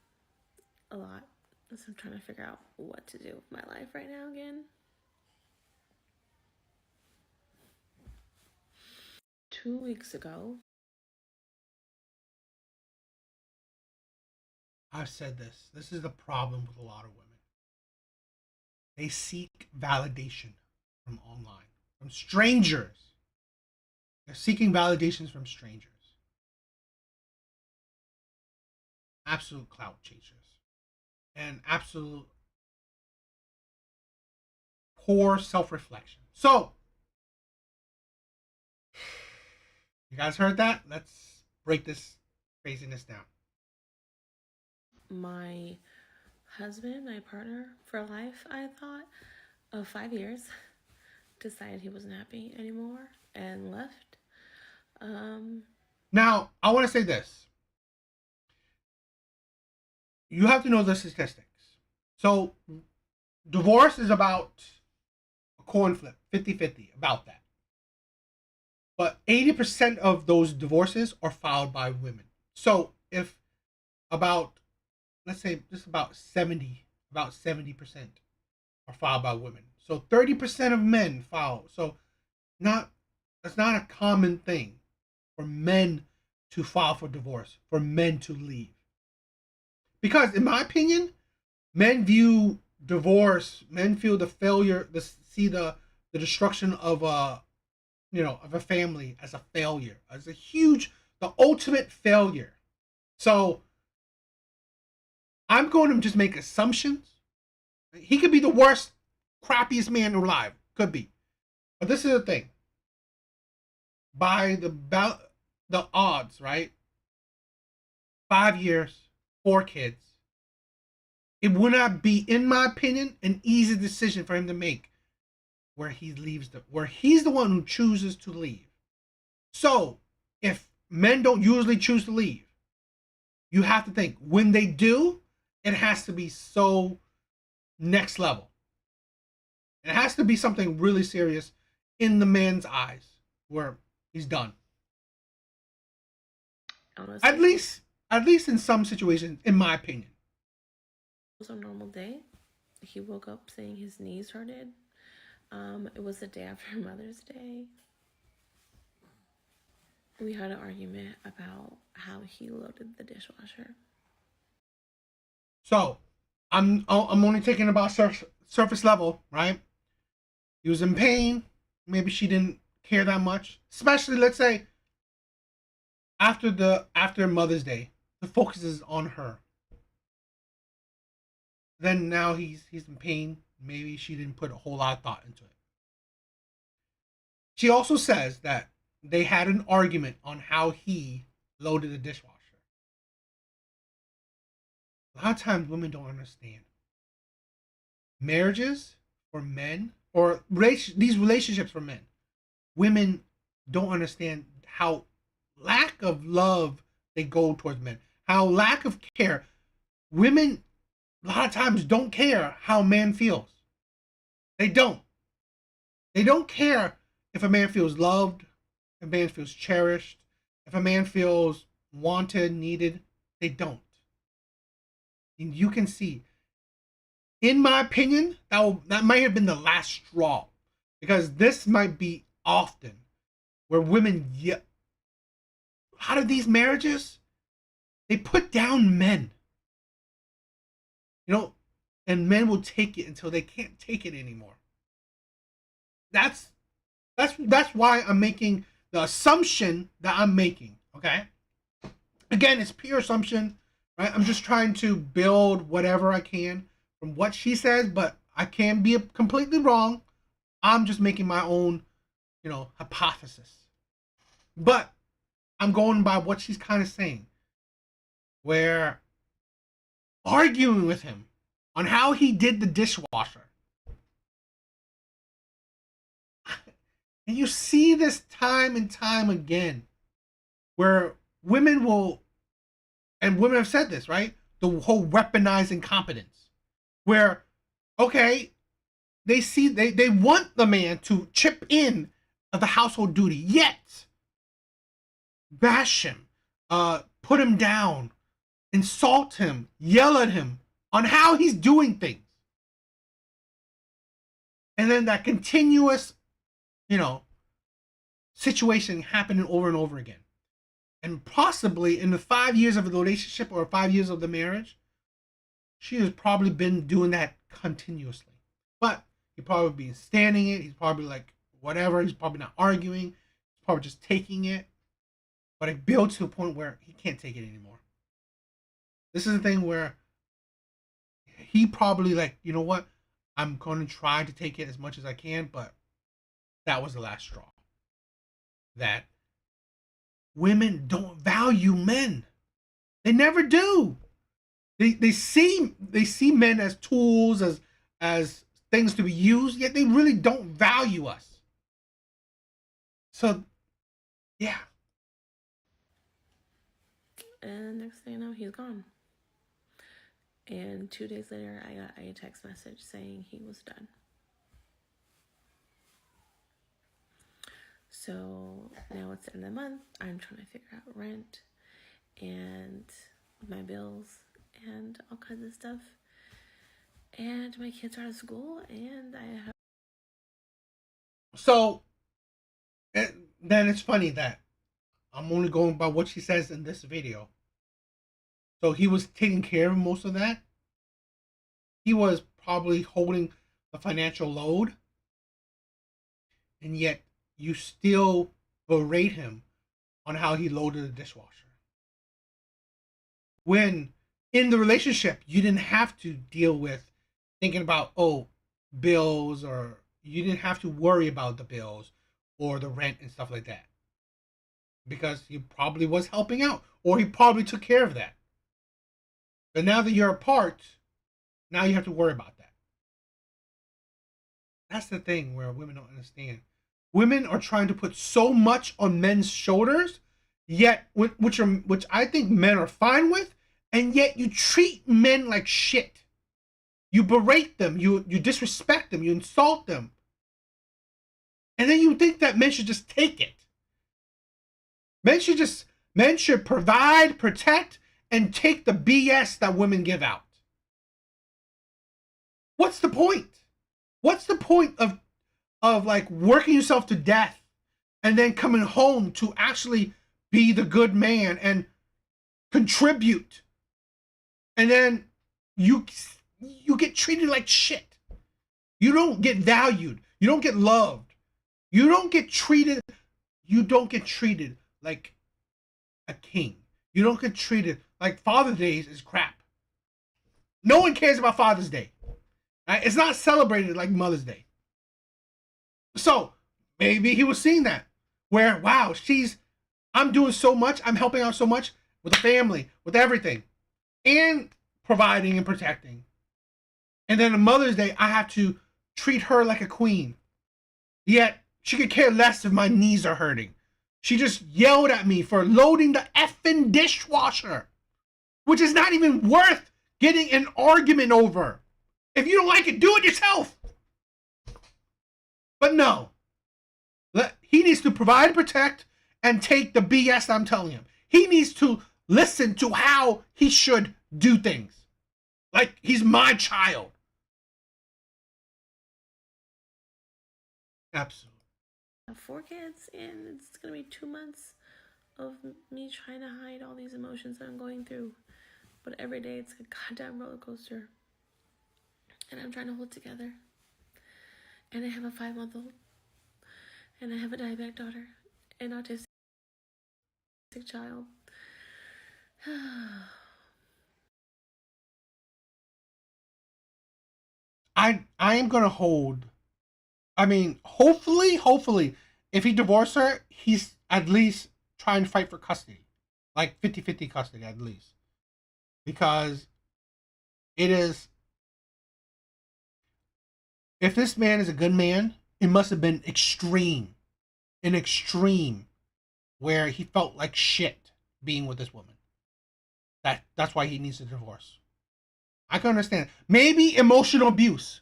Speaker 6: a lot. So I'm trying to figure out what to do with my life right now again. 2 weeks ago,
Speaker 1: I've said this. This is the problem with a lot of women. They seek validation from online, from strangers. They're seeking validations from strangers. Absolute clout chasers. and absolute poor self-reflection. So, you guys heard that? Let's break this craziness down.
Speaker 6: My husband, my partner for life, I thought, of 5 years, decided he wasn't happy anymore and left.
Speaker 1: Now, I want to say this. You have to know the statistics. So, divorce is about a coin flip, 50-50, about that. But 80% of those divorces are filed by women. So, if about, let's say, just about 70% are filed by women. So 30% of men file. So that's not a common thing for men to file for divorce, for men to leave. Because in my opinion, men view divorce, men feel the failure, see the destruction of a of a family as a failure, as a huge, the ultimate failure. So I'm going to just make assumptions. He could be the worst, crappiest man alive. Could be. But this is the thing. By the odds, right? 5 years, 4 kids. It would not be, in my opinion, an easy decision for him to make where he's the one who chooses to leave. So, if men don't usually choose to leave, you have to think when they do, it has to be so next level. It has to be something really serious in the man's eyes where he's done.
Speaker 6: Honestly,
Speaker 1: At least in some situations, in my opinion.
Speaker 6: it was a normal day. He woke up saying his knees hurted. It was the day after Mother's Day. We had an argument about how he loaded the dishwasher.
Speaker 1: So, I'm only taking about surface level, right? He was in pain. Maybe she didn't care that much. Especially, let's say, after Mother's Day, the focus is on her. Then now he's in pain. Maybe she didn't put a whole lot of thought into it. She also says that they had an argument on how he loaded the dishwasher. A lot of times women don't understand. Marriages for men, or these relationships for men, women don't understand how lack of love they go towards men, how lack of care. Women a lot of times don't care how a man feels. They don't. They don't care if a man feels loved, if a man feels cherished, if a man feels wanted, needed. They don't. And you can see, in my opinion, that might have been the last straw, because this might be often where women, out of these marriages, they put down men. And men will take it until they can't take it anymore. That's why I'm making the assumption that I'm making. Okay. Again, it's pure assumption, right? I'm just trying to build whatever I can from what she says, but I can be completely wrong. I'm just making my own, hypothesis. But I'm going by what she's kind of saying, where arguing with him on how he did the dishwasher. And you see this time and time again, where women have said this, right? The whole weaponized incompetence, where, okay, they want the man to chip in of the household duty, yet bash him, put him down, insult him, yell at him on how he's doing things. And then that continuous, situation happening over and over again. And possibly in the 5 years of the relationship or 5 years of the marriage, she has probably been doing that continuously. But he probably been standing it. He's probably like, whatever. He's probably not arguing. He's probably just taking it. But it builds to a point where he can't take it anymore. This is the thing where he probably like, you know what? I'm going to try to take it as much as I can, but that was the last straw. That women don't value men. They never do. They see men as tools, as things to be used, yet they really don't value us. So yeah.
Speaker 6: And next thing I know, he's gone. And 2 days later, I got a text message saying he was done. So now it's the end of the month. I'm trying to figure out rent and my bills and all kinds of stuff. And my kids are out of school, and I have.
Speaker 1: So then it's funny that I'm only going by what she says in this video. So he was taking care of most of that. He was probably holding the financial load. And yet you still berate him on how he loaded the dishwasher. When in the relationship, you didn't have to deal with thinking about, oh, bills, or you didn't have to worry about the bills or the rent and stuff like that. Because he probably was helping out, or he probably took care of that. But now that you're apart, now you have to worry about that. That's the thing where women don't understand. Women are trying to put so much on men's shoulders, yet which I think men are fine with, and yet you treat men like shit. You berate them, you disrespect them, you insult them. And then you think that men should just take it. Men should provide, protect, and take the BS that women give out. What's the point? What's the point of like working yourself to death and then coming home to actually be the good man and contribute? And then you get treated like shit. You don't get valued. You don't get loved. You don't get treated like a king. You don't get treated like Father's Day is crap. No one cares about Father's Day. Right? It's not celebrated like Mother's Day. So maybe he was seeing that, where wow, I'm doing so much, I'm helping out so much with the family, with everything, and providing and protecting. And then on Mother's Day, I have to treat her like a queen. Yet she could care less if my knees are hurting. She just yelled at me for loading the effing dishwasher, which is not even worth getting an argument over. If you don't like it, do it yourself. But no. He needs to provide, protect, and take the BS I'm telling him. He needs to listen to how he should do things. Like he's my child. Absolutely.
Speaker 6: I have 4 kids, and it's gonna be 2 months of me trying to hide all these emotions that I'm going through. But every day it's a goddamn roller coaster. And I'm trying to hold together. And I have a 5-month-old. And I have a diabetic daughter. An autistic child.
Speaker 1: I am gonna hold. I mean, hopefully, if he divorces her, he's at least trying to fight for custody. Like 50-50 custody at least. Because it is, if this man is a good man, it must have been an extreme, where he felt like shit being with this woman. That's why he needs a divorce. I can understand. Maybe emotional abuse,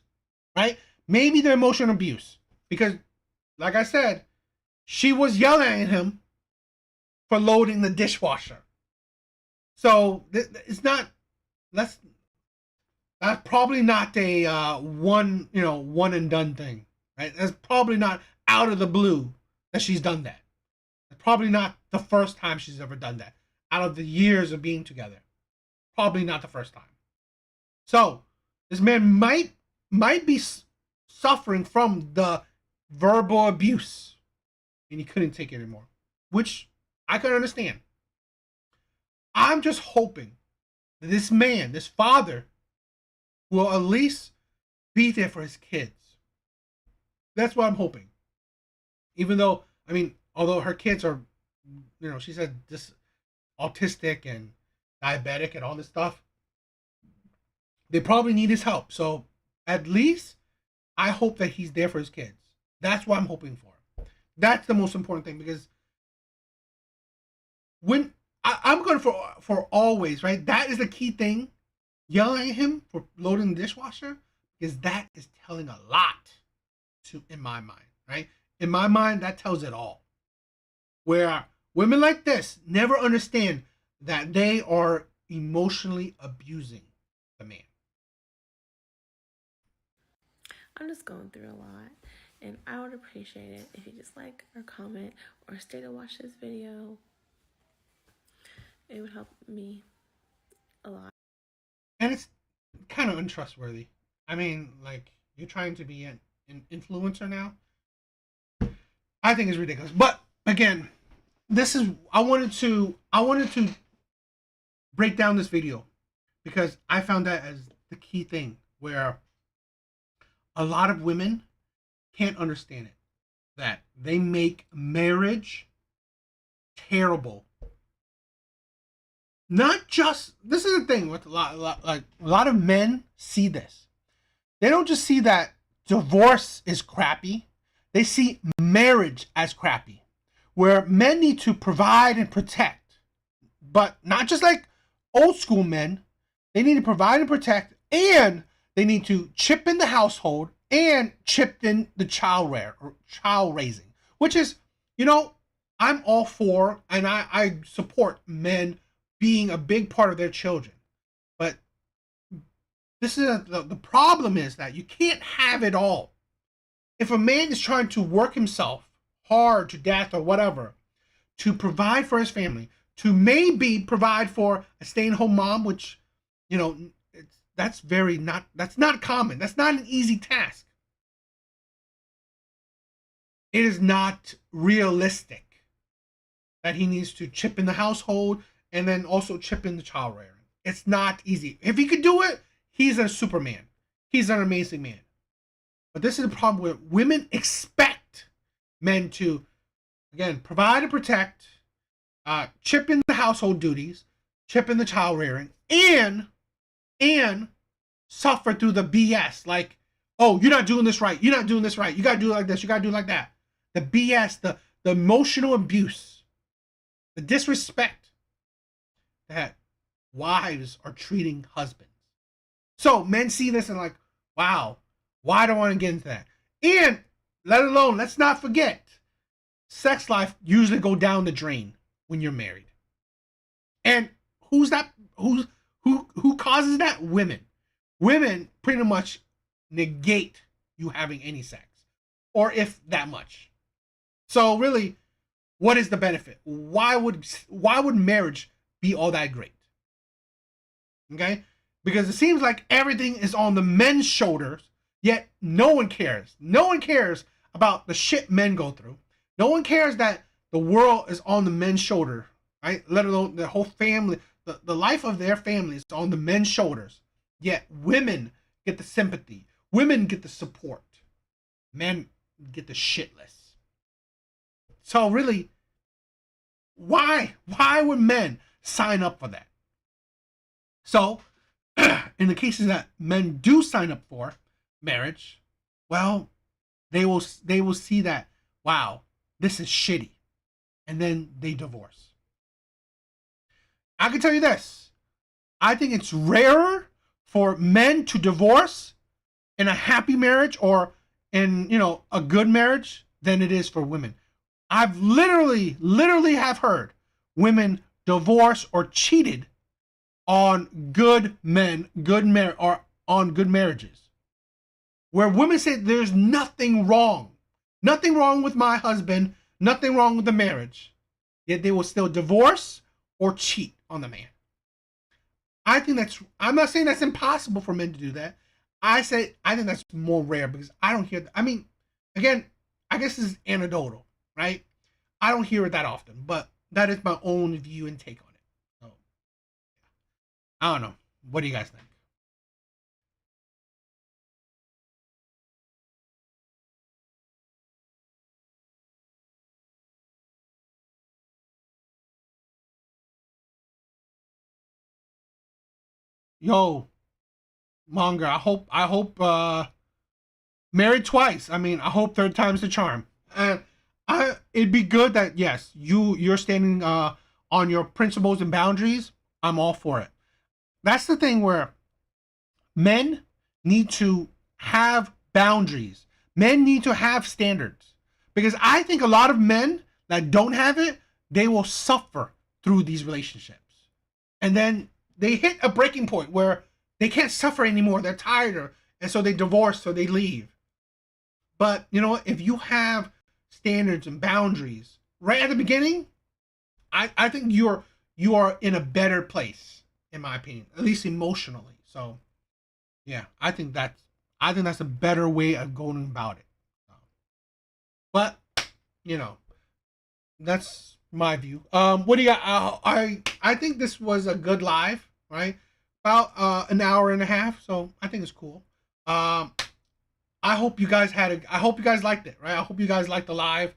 Speaker 1: right? Maybe the emotional abuse. Because, like I said, she was yelling at him for loading the dishwasher. So it's not, that's probably not a one and done thing, right? That's probably not out of the blue that she's done that. It's probably not the first time she's ever done that. Out of the years of being together, probably not the first time. So this man might be suffering from the verbal abuse, and he couldn't take it anymore, which I can understand. I'm just hoping that this man, this father, will at least be there for his kids. That's what I'm hoping. Even though, I mean, although her kids are, she said this autistic and diabetic and all this stuff, they probably need his help. So at least I hope that he's there for his kids. That's what I'm hoping for. That's the most important thing, because when I'm going for always, right? That is the key thing. Yelling at him for loading the dishwasher, because that is telling a lot in my mind, right? In my mind, that tells it all. Where women like this never understand that they are emotionally abusing the man.
Speaker 6: I'm just going through a lot, and I would appreciate it if you just like or comment or stay to watch this video. It would help me a lot.
Speaker 1: And it's kind of untrustworthy. I mean, like, you're trying to be an influencer now. I think it's ridiculous. But again, I wanted to break down this video because I found that as the key thing, where a lot of women can't understand it, that they make marriage terrible. Not just, this is the thing with a lot of men see this. They don't just see that divorce is crappy. They see marriage as crappy, where men need to provide and protect, but not just like old school men. They need to provide and protect, and they need to chip in the household and chip in the child raising, which is, I'm all for, and I support men being a big part of their children. But this is the problem is that you can't have it all. If a man is trying to work himself hard to death or whatever to provide for his family, to maybe provide for a stay-at-home mom, which, that's not common. That's not an easy task. It is not realistic that he needs to chip in the household and then also chip in the child rearing. It's not easy. If he could do it, he's a Superman. He's an amazing man. But this is the problem where women expect men to, again, provide and protect, chip in the household duties, chip in the child rearing, and suffer through the BS. Like, oh, you're not doing this right. You're not doing this right. You got to do it like this. You got to do it like that. The BS, the emotional abuse, the disrespect that wives are treating husbands. So men see this and like, wow, why do I want to get into that? And let alone, let's not forget, sex life usually go down the drain when you're married. And who causes that? Women. Women pretty much negate you having any sex, or if that much. So really, what is the benefit? Why would marriage be all that great? Okay? Because it seems like everything is on the men's shoulders, yet no one cares. No one cares about the shit men go through. No one cares that the world is on the men's shoulder, right? Let alone the whole family, the life of their family is on the men's shoulders. Yet women get the sympathy. Women get the support. Men get the shit list. So really, why would men sign up for that? So, in the cases that men do sign up for marriage, well, they will see that, wow, this is shitty, and then they divorce. I can tell you this: I think it's rarer for men to divorce in a happy marriage or in a good marriage than it is for women. I've literally have heard women divorce or cheated on good men, or on good marriages, where women say there's nothing wrong with my husband, nothing wrong with the marriage, yet they will still divorce or cheat on the man. I'm not saying that's impossible for men to do that. I think that's more rare because I don't hear that. I mean, again, I guess this is anecdotal, right? I don't hear it that often, but that is my own view and take on it. So, I don't know. What do you guys think? yo, Monger, I hope married twice. I mean, I hope third time's the charm. And it'd be good that yes, you're standing on your principles and boundaries. I'm all for it. That's the thing where men need to have boundaries. Men need to have standards. Because I think a lot of men that don't have it, they will suffer through these relationships. And then they hit a breaking point where they can't suffer anymore. They're tired, and so they divorce or they leave. But you know, if you have standards and boundaries right at the beginning, I think you are in a better place, in my opinion, at least emotionally. So yeah, I think that's a better way of going about it. But you know, that's my view. What do you got? I think this was a good live, right? About an hour and a half, so I think it's cool. I hope you guys I hope you guys liked it, right? I hope you guys liked the live.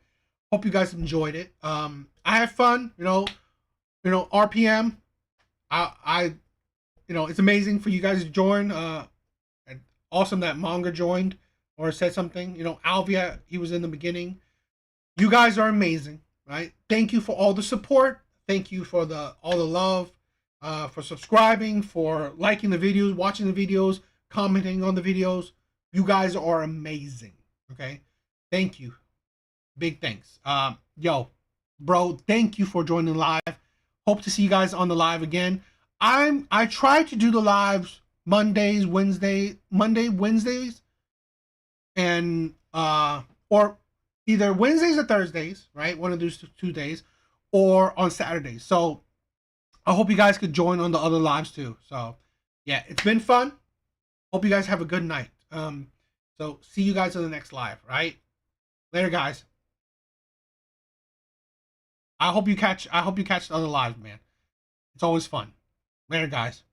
Speaker 1: Hope you guys enjoyed it. I had fun, RPM. I it's amazing for you guys to join. And awesome that Manga joined or said something. Alvia, he was in the beginning. You guys are amazing, right? Thank you for all the support. Thank you for all the love, for subscribing, for liking the videos, watching the videos, commenting on the videos. You guys are amazing. Okay, thank you. Big thanks. Yo, bro, thank you for joining live. Hope to see you guys on the live again. I try to do the lives Mondays, Wednesdays, and or either Wednesdays or Thursdays, right? One of those 2 days, or on Saturdays. So I hope you guys could join on the other lives too. So yeah, it's been fun. Hope you guys have a good night. So see you guys on the next live, right? Later, guys. I hope you catch the other live, man. It's always fun. Later, guys.